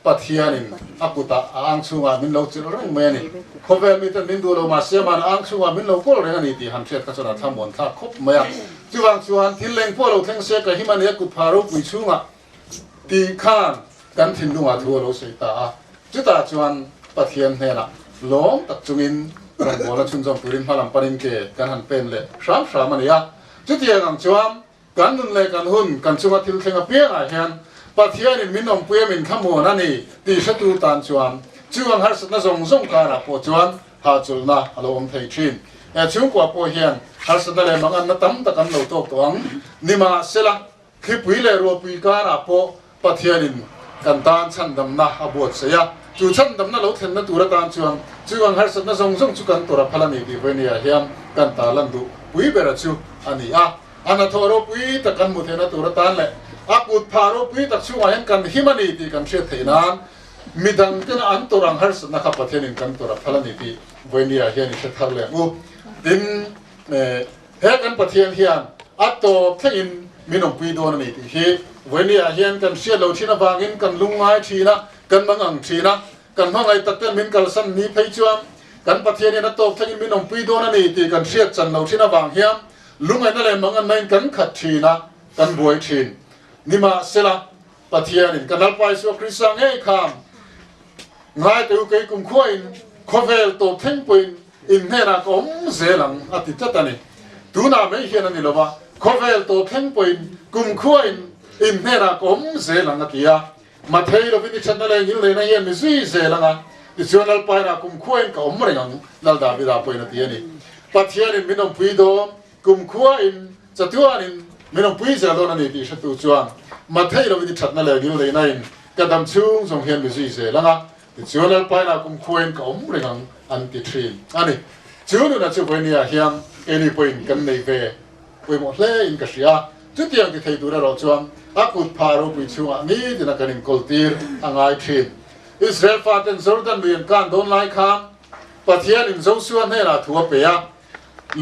ปะเทียนินอากุตาอ่างชูงามินเราจิโร่งเมนิเขาเวมีแต่นินดูเรามาเสียมันอ่างชูงามินเราก็เรื่องนี้ที่หันเชียดก็จะทำบนท่าคบเมียจู่างชวนที่เล็งพวกเราทั้งเสียกับฮิมันเนี่ยกุพารุกุชูงาตีข้านกันทิ้งดูมาทัวเราเสียตาจุดตาชวนปะเทียนเนี่ยนะล้มตักจุงินเราบอกแล้วชุนจอมปุรินพลังปรินเกกันหันเป็นเลยสามมันเนี่ยจุดที่ยังชวนกันนุ่นเลยกันหุ่นกันชวนที่เล็งเปี้ยอะไรเห็นปะเทียนินมินอมเปียมินขโมยนั่นนี่ตีศัตรูตานชวนจวนฮัสนะส่งการะปจวนหาจุลนะอารมณ์ไทยชินช่วงกว่าปเฮียนฮัสนะเลยมังอันนัตั้มตะกันเราตกตัวงนิมาเสละคลิปวิเลรัวปีการะปะเทียนินกันตานชันดำนะอบวชเสียจูชันดำนะเราเห็นนะตัวตานชวนจวนฮัสนะส่งจุกันตัวพลันิดีเวเนียเฮียมกันตาลันดูปุยเบรจูอันนี้อันนั้นทอรปุยตะกันมุเทนะตัวตานเลยอากุดพารุปีตักช่วยกันฮิมันนี่ที่กันเชื่อถือนั้นมิดังกันอันตัวรังฮัสนะครับประเทศนี้กันตัวรับพลังนี่ที่วันนี้เฮียนี่เชื่อทางเลยดินเฮกันประเทศเฮียนอัตโตเทียนมินองปีโดนนี่ที่เฮวันนี้เฮียนกันเชื่อเราที่นับวางินกันลุงไม้ทีนะกันมังอังทีนะกันห้องไอตักเตมินกัลสันนี่ไปจวมกันประเทศนี้นัตโตเทียนมินองปีโดนนี่ที่กันเชื่อจันเราที่นับวางเฮียลุงไอนั่นเลยมังอันไม่กันขัดทีนะกันบวยทีนิมาเสละปะเทียนินกันนับไปสู่คริสต์เงยคำง่ายตัวเกยกุมขวายขวเวลตัวเพ่งปุยอินเฮนักอมเซลังอติจัตตานี่ดูน่าไม่เห็นนี่หรอวะขวเวลตัวเพ่งปุยกุมขวายอินเฮนักอมเซลังอติยามาเทยเราพิจารณาเลยยิ่งเลยนะเย็นมิซุยเซลังอ่ะที่ชวนนับไปนะกุมขวายก็อมเริงังนัลดาบิดาปุยนัติยานี่ปะเทียนินมินอมปุยโดกุมขวายจัตุวานินไม่ต้องพูดจะโดนนี่ที่ชัดตัวจวนมาเที่ยวเราไปที่ชัดนั่นเลยกินเลยนั่นกระดำชุ่งส่งเฮียนไปซื้อเสร็จแล้วนะที่ชวนเราไปนะกุมควรก็อมเรื่องอันติดทรีนอันนี้ชวนเราจะไปเนี่ยเฮียนเอ็นี่ไปกันในเวไปหมดเลยอินกัสยา จุดยังที่ไทยตัวเราจวมอากุดพารูปิชัวนี่ที่นักการินกอลตีร์อ่างไอทินอิสราเอลฟาเตนจอร์แดนเรียนการโดนไล่ข้ามปะเทียนอินโซส่วนให้เราทัวเปีย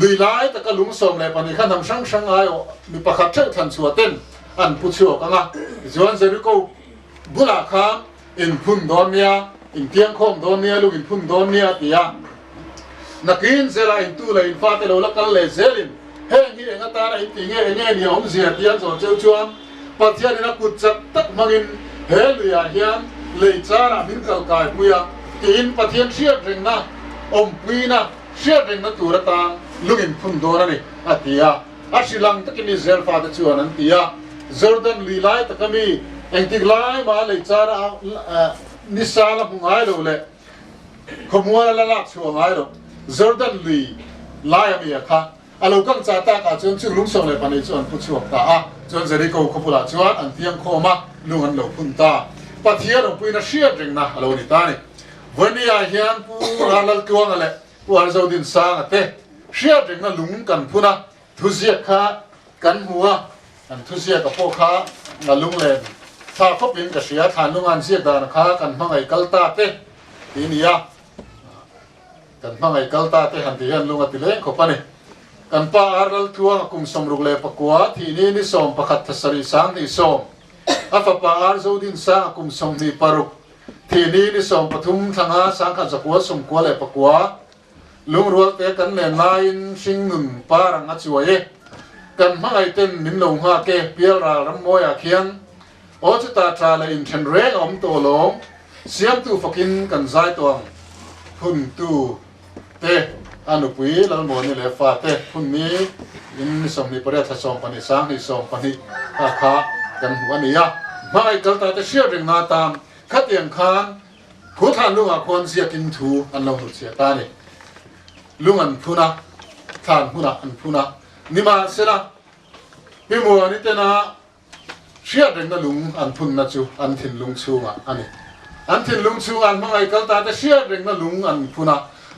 ลุยไล่แต่ก็ลุงสมเลยปนิขันทำช่างไอมีประคับเชิดทันชัวเต้นอันผู้ชัวกันนะจวนเซริโกบุลาข้ามอินพุ่นโดนเนียอินเทียงคมโดนเนียลูกอินพุ่นโดนเนียตียนักอินเซลาอินตูเลยอินฟาเตโลลักกันเลยเซลินเฮ้ยนี่เองก็ตาอินติงเงี้ยนี่ผมเสียเตียนสอนเจ้าชวนปัจจัยนักกุศลตักมังอินเฮลุยาเฮียนเลยจาระมินกัลกายปุยาอินปัจจัยเชียร์เร่งนะอมปุยนะเชียร์เร่งนะตัวตางลูกอินพุ่นโดนนี่อาตียาอาชิลังตะกินอิสราเอลฟาเตชวนนั่นตียาจอร์แดนลีไลตะก็มีเอ็งติกไลมาเลยจาระนิสาละมุงไงโลเลยขมัวละลักชัวไงโลจอร์แดนลีไลมีอะค่ะอาลูกังจ่าตากาจนชื่อลุงส่งเลยปนิจวนผู้ช่วยตาจนเจริญกูขบุลาจวนอันเทียงโคมาลุงอันเหลวพุ่นตาปัทเทียนปุยน่าเชียร์จริงนะอาลูนิตานี่วันนี้อาเฮียนผู้รัลกวงอะไรผู้อาร์จาวดินสางเตะเชียร์จริงนะลุงกันพุ่นะทุเสียข้ากันหัวอันทุเสียกับพวกข้าลุงเล่นถ้าเขาเป็นกษัตริย์ทานลุงอันเสียดานข้ากันพังไอ้กัลตาเตะทีนี้กันพังไอ้กัลตาเตะหันที่เห็นลุงอันที่เล่นเขาปะนี่กันป้าอาร์ลทัวร์กุมสมรุกเลปกัวที่นี่นิสอมประคัตสริสังนิสอมอาฟป้าอาร์จาวดินสางกุมสมมีปารุกที่นี่นิสอมปฐุมทางอาสังขันสักวัวสมกัวเลปกัวลุงรัวเตะกันเล่นนายสิงนุนปารังอัจฉริยะกันพังไอ้เต้นมินลงฮาเกเปียราลำมวยอาเขียนโอจุตาทราเลอินเทนเรงอมตัวลงเสียมตูฟักินกันใจตัวพุ่นตูเตะอนุปุยแล้วโมนี่เลยฟาเตะพุ่นนี้อินสมนิปเรศสมปนิสังนิสมปนิอาคากันวันนี้มาไอ้กัลตาเตเชียร์เรงนาตามขัดเอียงคานผู้ทานลุงอาคนเสียกินทูอันเราหุดเสียตานี่ลุงอันพูนะทานพูนะอันพูนะนี่มาเสละพี่มัวนี่เตนะเชียร์เรงนะลุงอันพูนะจูอันถิ่นลุงชูอ่ะอันนี้อันถิ่นลุงชูอันมาไอ้กัลตาเตเชียร์เรงนะลุงอันพูนะ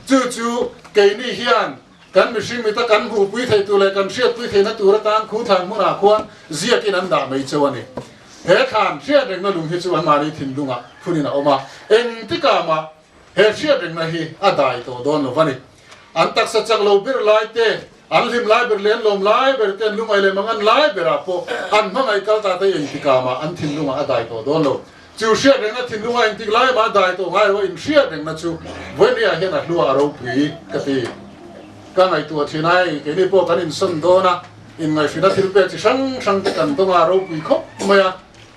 จู่ๆเกนี่เฮียนกันมิชิมิตะกันหูปุยไทยตัวเลยกันเชียร์ปุยไทยนัตัวตานคู่ทางมุนาควรเสียกินอันดาไม่เจวันนี้เฮขานเชียร์เรงนะลุงฮิจวันมานี่ถิ่นลุงอ่ะพูนี่นะออกมาเอ็งติกามาเฮเชียร์เรงนะฮีอาได้ตัวโดนวันนี้อันตักสัจจ์เราบิร์ไลเตอันลิมไลเบอร์เลียนลมไลเบอร์เตนลุงไอเลมังอันไลเบอร์อาโปอันมังไอกัลตาเตเอ็งติกามาอันถิ่นลุงอ่ะได้ตัวโดนโลจู่เชียร์เรงนะถิ่นลุงไอเอ็งติกไลมาได้ตัวไงว่าอินเชียร์เรงนะจู่วันนี้เห็นอัดลัวเราผีกติกันไอตัวที่ไหนแค่นี้พวกกันอินสันโดนะอินไงฟินัททิลเปกที่ช่างติกันต้องเราผีครบเมื่อ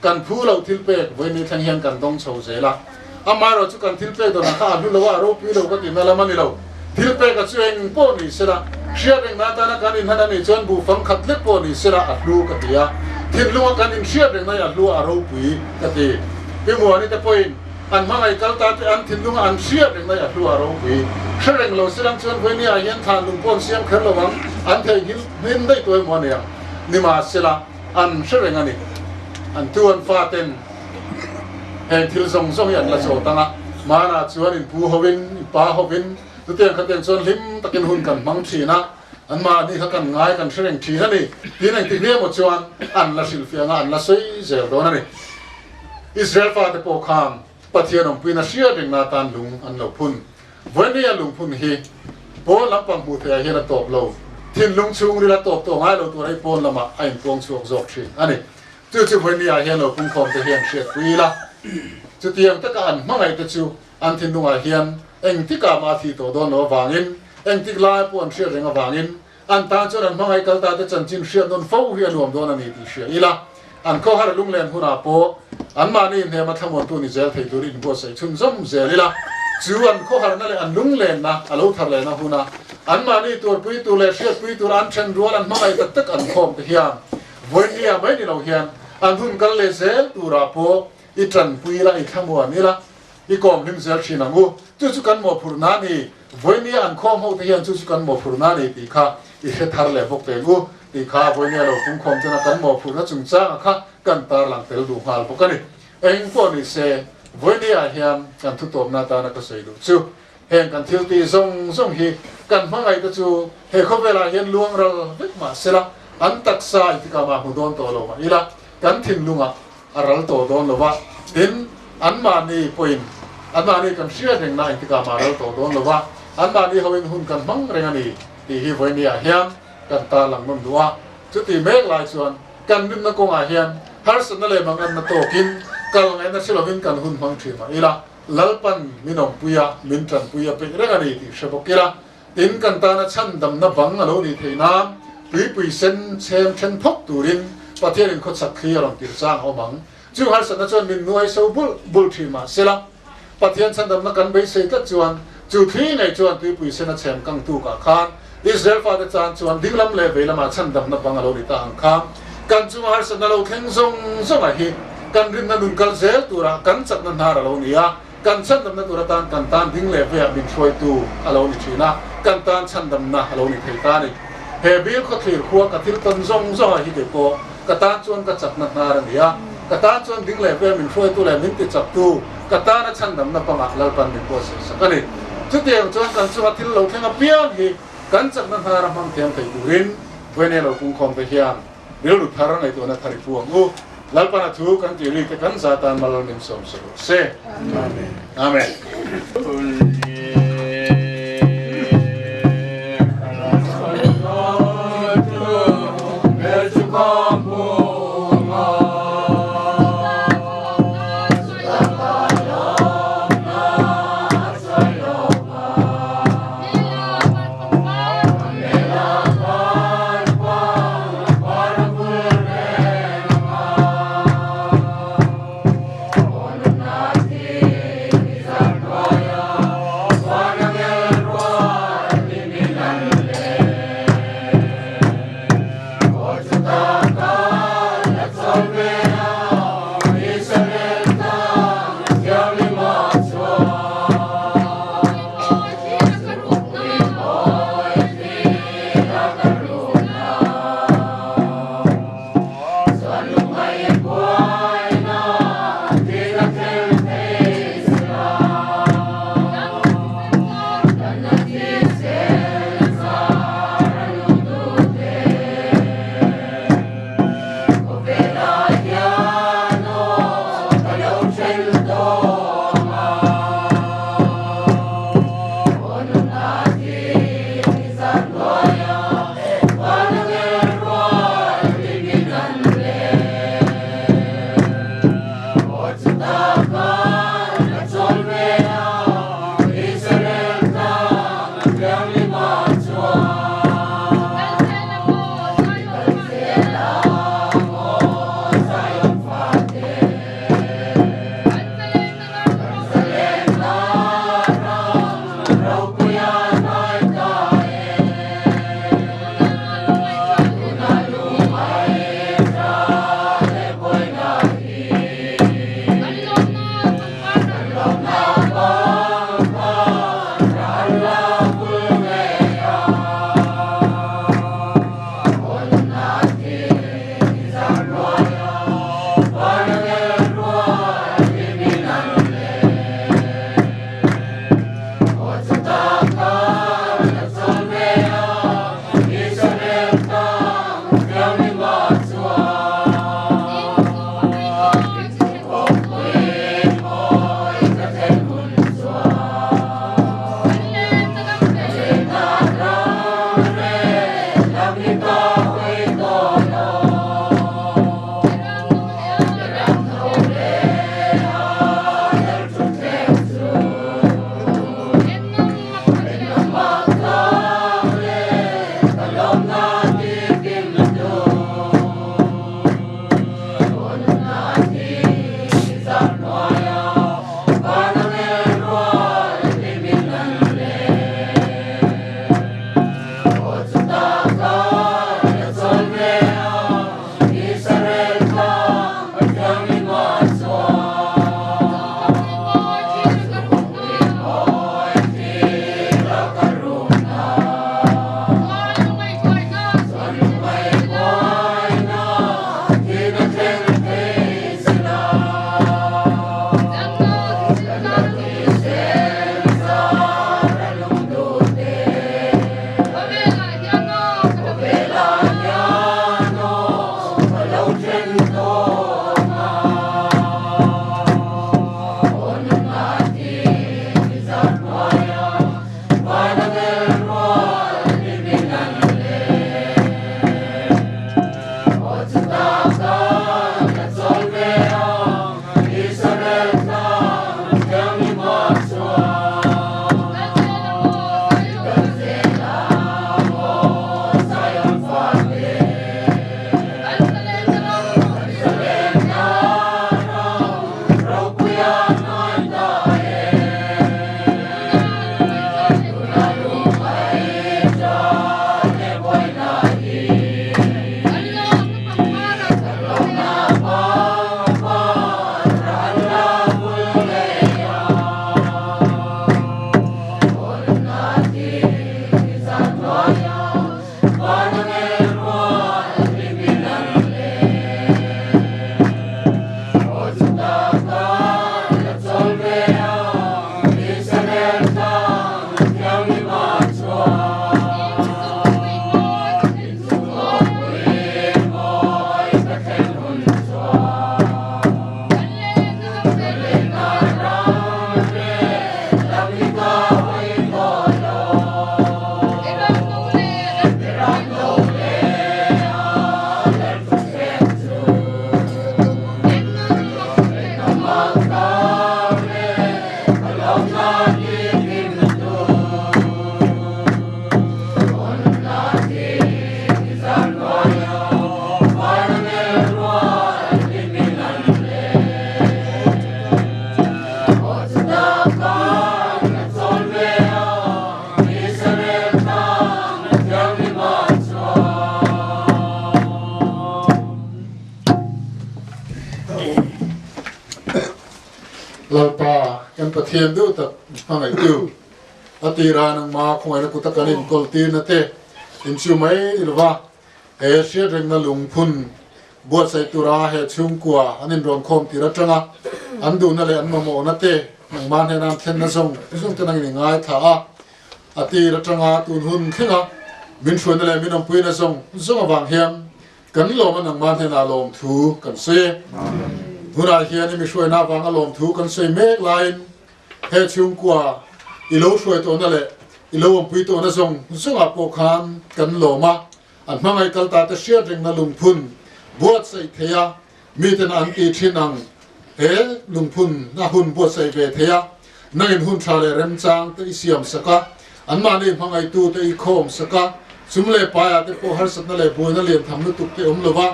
กันผู้เราทิลเปกวันนี้ทั้งเห็นกันต้องโชว์เสละอามาเราจู่กันทิลเปกตัวนั้นข้าดูเราว่าเราผีเราก็ติดนั่นละมันนี่เราทิลเปกก็ช่วยพวกนี้เสละเชียร์เรงนาตานะกันอินฮันนี่จนบุฟังขัดเล็กพวกนี้เสละอัดลูกติยาทิลลุงกันอินเชียร์เรงนะอัดลูเราผีกติพี่มัวนี่จะพูดอันมาไอ้กัลตาอันถิ่นลุงอันเชียร์เรงนะอัดลูเราผีเชื่อเรงเราเสละจนวันนี้อายันทานลุงปนเสียงขึ้นระวังอันเทยินหินได้ตัวมัวเนี่ยนี่มาเสละอันเชื่อเรงนี่อันตัวอันฟาเต็นแห่งทิลทรงยันละโสตังะมานาชวนอินผู้ฮวินป้าฮวินตัวเตียงขัดเตียงชวนลิมตะกินหุ่นกันมังชีนะอันมานี่เขากันง่ายกันเชื่อเรงทีนั่นนี่ที่นั่นที่เนี่ยหมดชวนอันละสิลฟิอันละสวยเจ๋อโดนนี่อิสราเอลฟาเตโปคามปะเทียนองปีนาเชียเรงนาตานลุงอันเราพุ่นวันนี้ลุงพุ่นฮีโปลับปังหูเทียเฮนะตบเราทินลุงชุงนี่ละตบตัวง่ายเราตัวไอ้ปนละมาไอ้ตวงช่วงจอกชีอันนี้จู่ๆวันนี้เฮเราพุ่งคอมเทียนเชียปีละจุดเตียงตะการมั่งไอ้ตัวจู่อันทินลุงเฮียนเอ็งที่กามาทีโตโดนเราวางินเอ็งที่ลายปวนเชียเรงวางินอันตาจนอันมั่งไอ้กัลตาจะจันจินเชียโดนฟ้าเฮียรวมโดนอันนี้ที่เชียอีละอันเขาหาลุงเล่นหุ่นอาโปอันมานี่เนี่ยมาทำวันตัวนี้เจอที่ตัวนี้บัวใส่ชุนซ้ำเจอเลยละจู่อันเขาหานั่นเลยอันลุงเล่นนะอันเราทำเลยนะหุ่นอันมานี่ตัวปุยตัวเล่เชียปุยตัวอันเชนรัวอันมั่งไอ้ตัดตักอันคอมเฮียนวันนี้ไม่นี่เราเฮียนอันหุ่นกันเลยเจอตัวอาโปอีจันปุยละอีขมวนนี่ละอีกอมลิมเซลชินังูจู่ๆกันหมอพูดนานี่วันนี้อันคอมเขาที่เฮียนจู่ๆกันหมอพูดนานี่ตีข้าอีเฮทาร์เลยพวกเตงูตีข้าวันนี้เราคุ้มครองจนกันหมอพูดนะจุงจ้าข้ากันตาหลังเตลดูหาลพวกกันนี่เองพวกนี้เซวันนี้เฮียนกันทุกตัวหน้าตานักเสียดูจู่เห็นกันทิวตีส่งฮีกันมั่งไอ้ตัวจู่เฮเขาเวลาเห็นลวงเราเล็กมาเสละ อันตักษาอิติกามาหุดอนโตโลมาอีละกันทิ้งลุงอ่ะอารัลโตโดนโลวะดินอันมานี่พอยน์อันมานี่กันเชื่อเร่งน่าอิติกามารัลโตโดนโลวะอันมานี่เขาเป็นหุ่นกันมังเร่งอันนี้ที่ฮิวเนียเฮียนกันตาหลังมันดัวจุดที่เมฆลายส่วนกันดินนักกงอาเฮียนฮาร์สันนั่นเลยมังอันนัตโตกินกัลไงนั่นสิเราเป็นกันหุ่นมังทีมาอีละลัลปันมินองปุยามินทันปุยาเป็นเร่งอันนี้ที่เชฟกิละดินกันตานะชันดำนับบังอโลนี่เทน้ำปุยเซนเชมเชนพกตูรินประเทศอินโคสักขียรังติดสร้างเอามังจู่ฮาร์สันนั่นชวนมินนัวเซาบุลทีมาเสละประเทศชันดำนักกันไปเสกจวนจู่ที่ในจวนปุยเซนเชมกังตูกาคานอิสราเอลฟาดจานจวนดิ้งลำเล่เวลมาชันดำนับบังอโลนี่ตาอังคามกันจู่ฮาร์สันนั่นเราเข่งซงอะไรกันรินนันดุนกัลเซลตัวระกันจักนันฮาร์อโลนี่อะกันชันดำนักตัวระตานกันตานดิ้งเล่เวลบินช่วยตูอโลนี่ชีนะกันตานชันดำนักอโลนี่เทตานี่เฮบิลก็ถือขวากระทิลตันซงฮิเดโกกระตานชวนกระจับนักนารันเดียกระตานชวนดิ้งเล่เวลบินช่วยตัวเล่มินติจับตูกระตานชันดำนักปังอักลปันบินโพสสักนี่จุดเดียวชวนกันชวนทิลโลเข่งอภิยังฮีกันจักนันฮารามังเทียมไทยดูรินเวเนโลกุงคอมเปียนเดี๋ยวหลุดพารังไอตัวนักทาริฟัวงูลปันทูกันจีริกกันซาตานมาลมิมสมสรุเซอาเมน เราป่ากันประเทียนดูแต่ฟังไอ้ติวอติรานังมาคงไอ้กุตกันอินกอลตีนเตอินชูไม่หรือว่าเอเชียเร่งนั่งลุงพุนบวชใส่ตุราเหตุชุ่มกว่าอันนี้รวมคมตีรัจังอ่ะอันดูนั่นเลยอันมาโมนั่นเตนังมาให้นำเทนนั่งส่งจะนั่งง่ายท่าอติรัจังอ่ะตุนหุ่นขึ้นอ่ะมินชวนนั่นเลยมินน้ำพุยนั่งส่งมาบางเฮียมกันโลมันนังมาให้นาลมถูกันเสียหุ่นอาเฮียนี่มีช่วยนาฟังอารมณ์ถูกันเสียเมฆไลน์เหตุชุ่มกว่าอีโลช่วยตัวนั่นแหละอีโลมพุยตัวนั่งส่งอาโปคานกันโลมาอันมาไงกัลตาเตเชียเร่งนั่งลุงพุนบวชใส่เทียมีแต่อันตีชินังลุงพุนน่าหุ่นบวชใส่เวเทียนั่งหุ่นชาเลเรมจางเตอิเสียมสกัดอันมาเนี่ยพังไอตูเตอิโคมสกัดสมเลปายาเตโพฮัสนั่นเลยบัวนั่นเลียนทำนุตุกเตอมเลวะ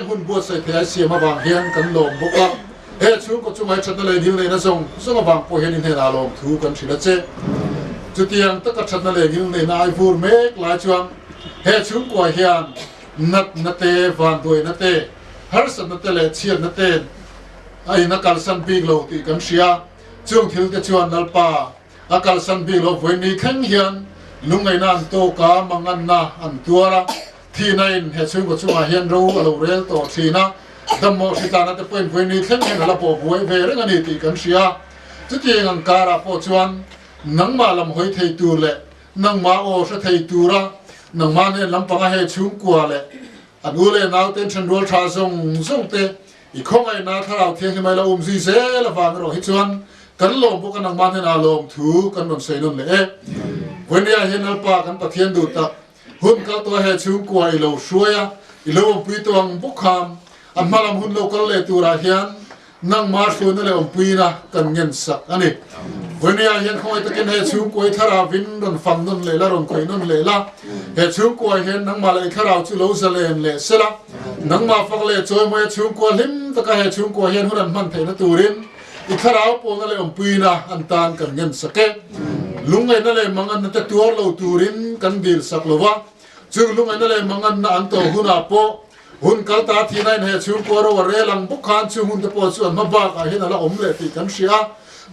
หุ่นบวชใส่เทียเสียมาบางเฮียนกันลมบุกะชุก็จุงไอชัดนั่นเลยดิ้งเลยนะส่งมาบางพอเฮียนเฮนาลมถูกันสิละเจจุดที่ยังตะกัดชัดนั่นเลยดิ้งเลยนายฟูร์เมกลายจวงชุกว่าเฮียนนัดเตฟันด้วยนัดเตฮัสนัดเตเลเชียนัดเตไอ้นักการสันปีกโลตีกันเชียจงทิลเตชวนนัลปานักการสันปีกโลเวนีแข็งเฮียนลุงไอ้นั่นโตกามังอันนาอันตัวละที่นั่นชุกก็ช่วยเฮียนรู้เราเรียลโตทีนะดำโมสิตานัดเป็นเวนีแข็งเฮียนละปอบวยเวรงันนี่ตีกันเชียจุดที่ยังการะปอชวนนังมาลำหอยไทยตูเล่นังมาโอสไทยตูระนังมาเนี่ยลำปังให้ชุ่มกว่าเลยอันนู้เลยน้าเต้นฉันรัวชาส่งเตะอีกข้องไอ้น้าถ้าเราเที่ยงที่ไม่ละซีเซ่ละฟังเราให้ชวนกันลมพวกกันนังมาเนี่ยน่าลมถูกันนนเซนนเลยวันนี้เห็นนัลปากันปะเทียนดูตะหุ่นกับตัวให้ชุ่มกว่าอีโลช่วยอีโลปีตัวบุกคำอันมาลำหุ่นโลกันเลยตัวราเฮียนนั่งมาชวนนั่นเลยปีนะกันเงินสักอันนี้วันนี้เห็นเขาไอ้ตะกินให้ชุ่มกว่าถ้าเราวินนนฟังนนเลยละรนคอยนนเลยละเหตุชุ่มกว่าเห็นนังมาเลยถ้าเราจุลอุสเลนเลยเสละนังมาฟังเลยจอยมาชุ่มกว่าลิมตะก็เหตุชุ่มกว่าเห็นหุ่นมันเทนตูรินอีถ้าเราปนนั่นเลยปีนะอันตานกันเงินสักลุงไอ้นั่นเลยมังอันนั่นตัวเราตูรินกันดีสักลวะจึงลุงไอ้นั่นเลยมังอันอันโตหุ่นอาโปหุ่นกัลตาที่นั่นเหตุชุ่มกว่าเราเรลังบุกขันจึงหุ่นตะโปส่วนมาบ้ากันเห็นอะไรเลยที่กันเสีย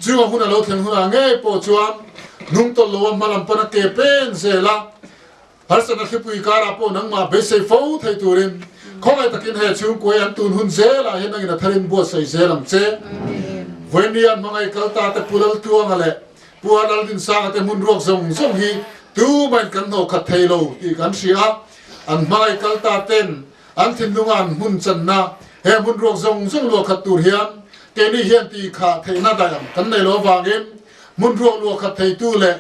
จึงหุ่นเราเทียงหุ่นเงยโปส่วนนุ่งตลวมาลำปนักเกเป็นเสละฮัสนักผู้การาโปนังมาเบสเฟอไทยตูรินข้อไอ้ตะกินเหตุชุ่มกวยอันตุนหุ่นเซละเห็นนักทารินบัวใส่เซลังเซวันนี้อันมังไอ้กัลตาแต่ปุลลตัวนั่นแหละปัวนัลดินสางแต่มุนรวกส่งฮีตูมันกันโนขัดไทยโลที่กันเสียอันมังไอ้กัลตาเต้นอันทินดุงอันมุนจันนาเฮมุนรวกส่งลวกขัดตูเฮียนเกนี่เฮียนตีขาไทยนาดายังกันในโลวางเองมุนรวกลวกขัดไทยตูเล่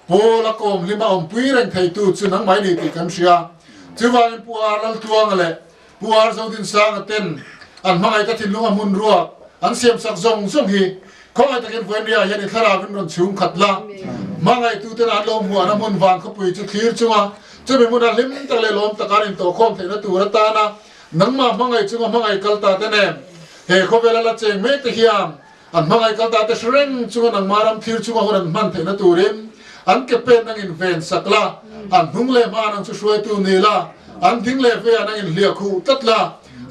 โพละกอมลิมาปุยแรงไทยตูจุนังไม่นี่ตีกันเสียจีวานปัวนัลตัวนั่นแหละปัวส่งดินสางเต้นอันมังไอ้ตัดทินลุงอันมุนรวกอันเสียมสักส่งฮีข้อไอ้ตะเกียบวันนี้ยันทาราวินรอนชุ่มขัดละมังไอ้ตูเต้นอันลมหัวน้ำมันวางเขาปุยจุดขีดจังวะจะเป็นมุนลิมตะเลลมตะการินโตคอมเทนตัวรัตานะนังมามังไอ้จังวะมังไอ้กัลตาเต้นเฮ้เขาเวลาละเจงเมตะเฮียมอันมังไอ้กัลตาเตชเร่งจังวะนังมารำทิลจังวะหุ่นมันเทนตัวริมอันเก็บเป็นนังอินเวนสักละอันหุ่งเล่มานังช่วยตัวนี่ละอันทิ้งเล่เวียนังอินเลียคูตัดละ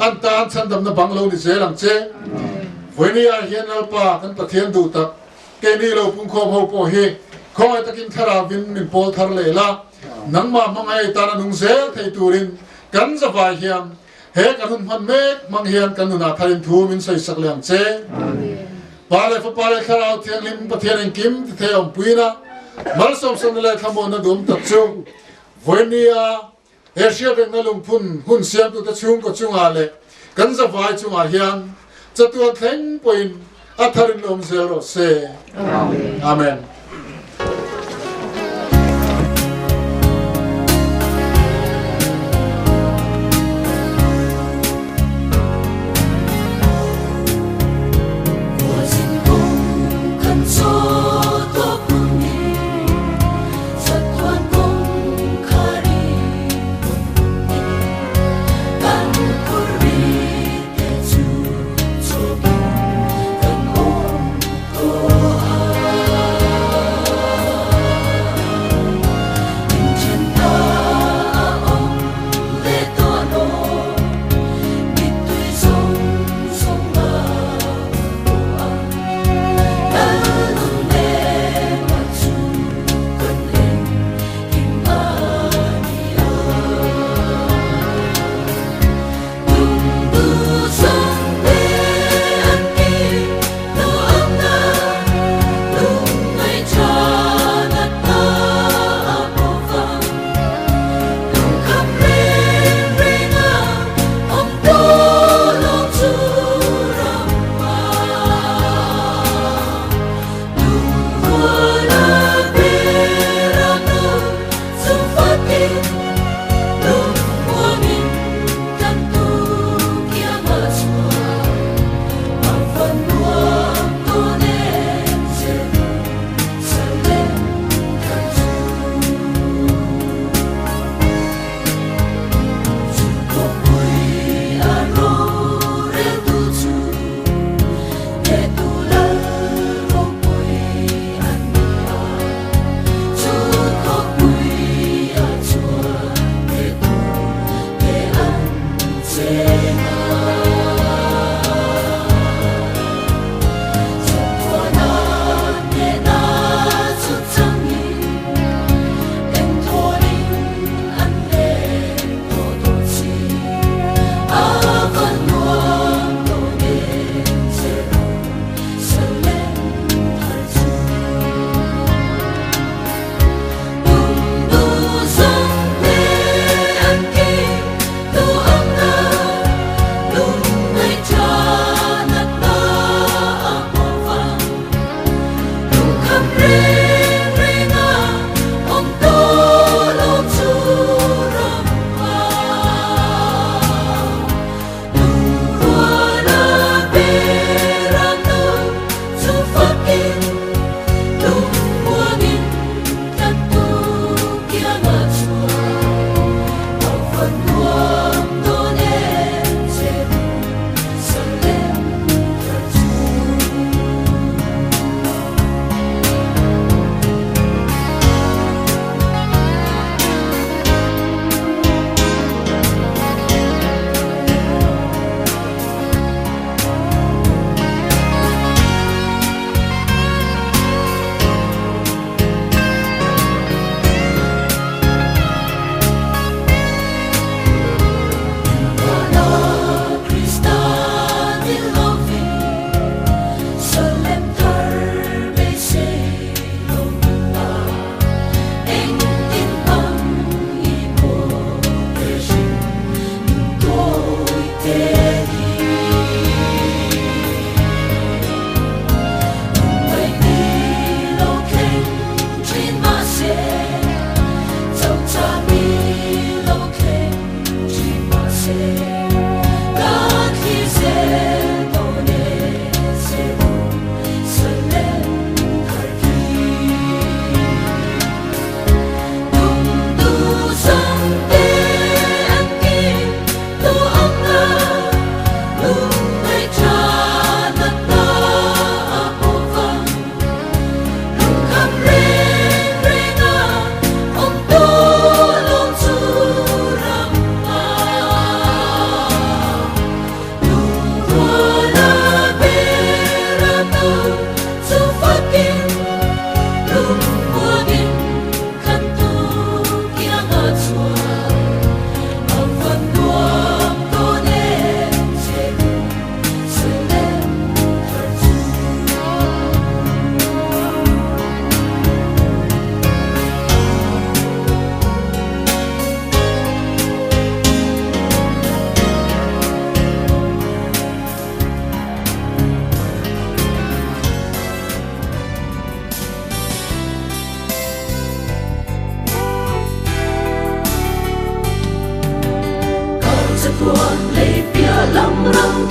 อันตาอันฉันดำนับบังโลนิเซลังเจวันนี้เห็นนัลปากันปะเทียนดูตักเกนี่เราพุ่งคอมหัวโปเฮคอยตะกินทาราวินมินโพลทาร์เลละนังมามังไอตานุงเซลไทตูรินกันสบายเฮียมเฮกันหุ่นพันเมกมังเฮียนกันนุนาทารินทูมินใส่สักเลียงเจปาเลฟปาเลคาราเทียงลิมปะเทียนกิมที่เทียมปุยนะมาสมสันเลขโมนดุมตัดชูวันนี้เอเชียเป็นนลุงพุนหุ่นเสียมตัวตัดชูก็ชูอาเลกันสบายชูอาเฮียนจะตัวแข็งปุยอัทารินลมเซโรเซอาเมน Hãy subscribe cho kênh Ghiền Mì Gõ để không bỏ lỡ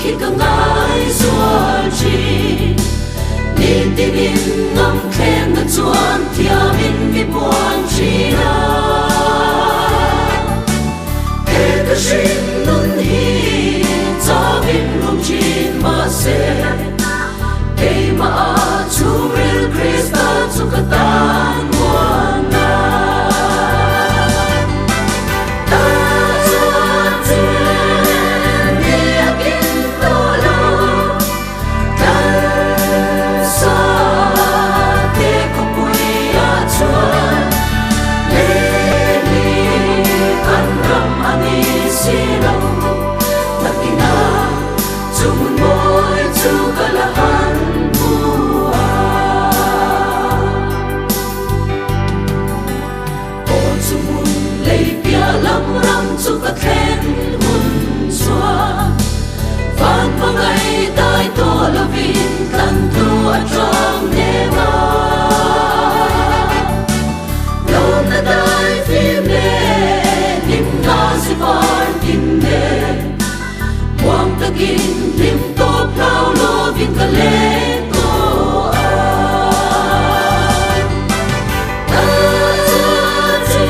khi cả ngài xuân chi nhìn tin in ngắm khen ngân chuan thiam in vi buồn chi na kể cả xin nun hi cho vinh rung chin mà sẽ kể mà chu real Christa chu cả tan muôn na Kin lim to plau lo vin ka le to a ta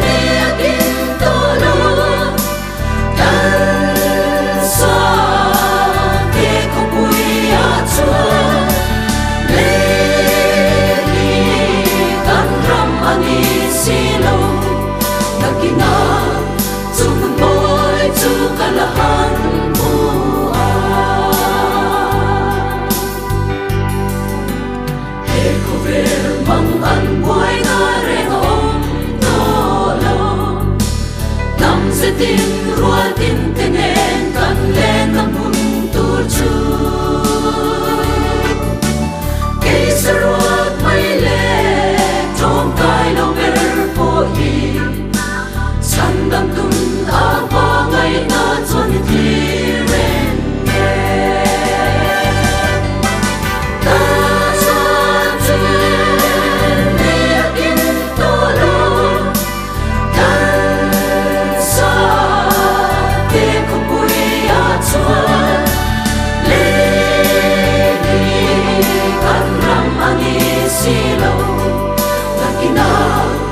ne kin to lo tan sa ke ko pui a chua le ni kan ram ani si lo nakina chung boy chu kalahan mang ăn quay na reng om to lo nam se tin rua tin tenen kan len nam hun tur chu ke sarot mai le trong kai lo ber po hi san dam tun a pa ngai na chon thi ren Silo, nakina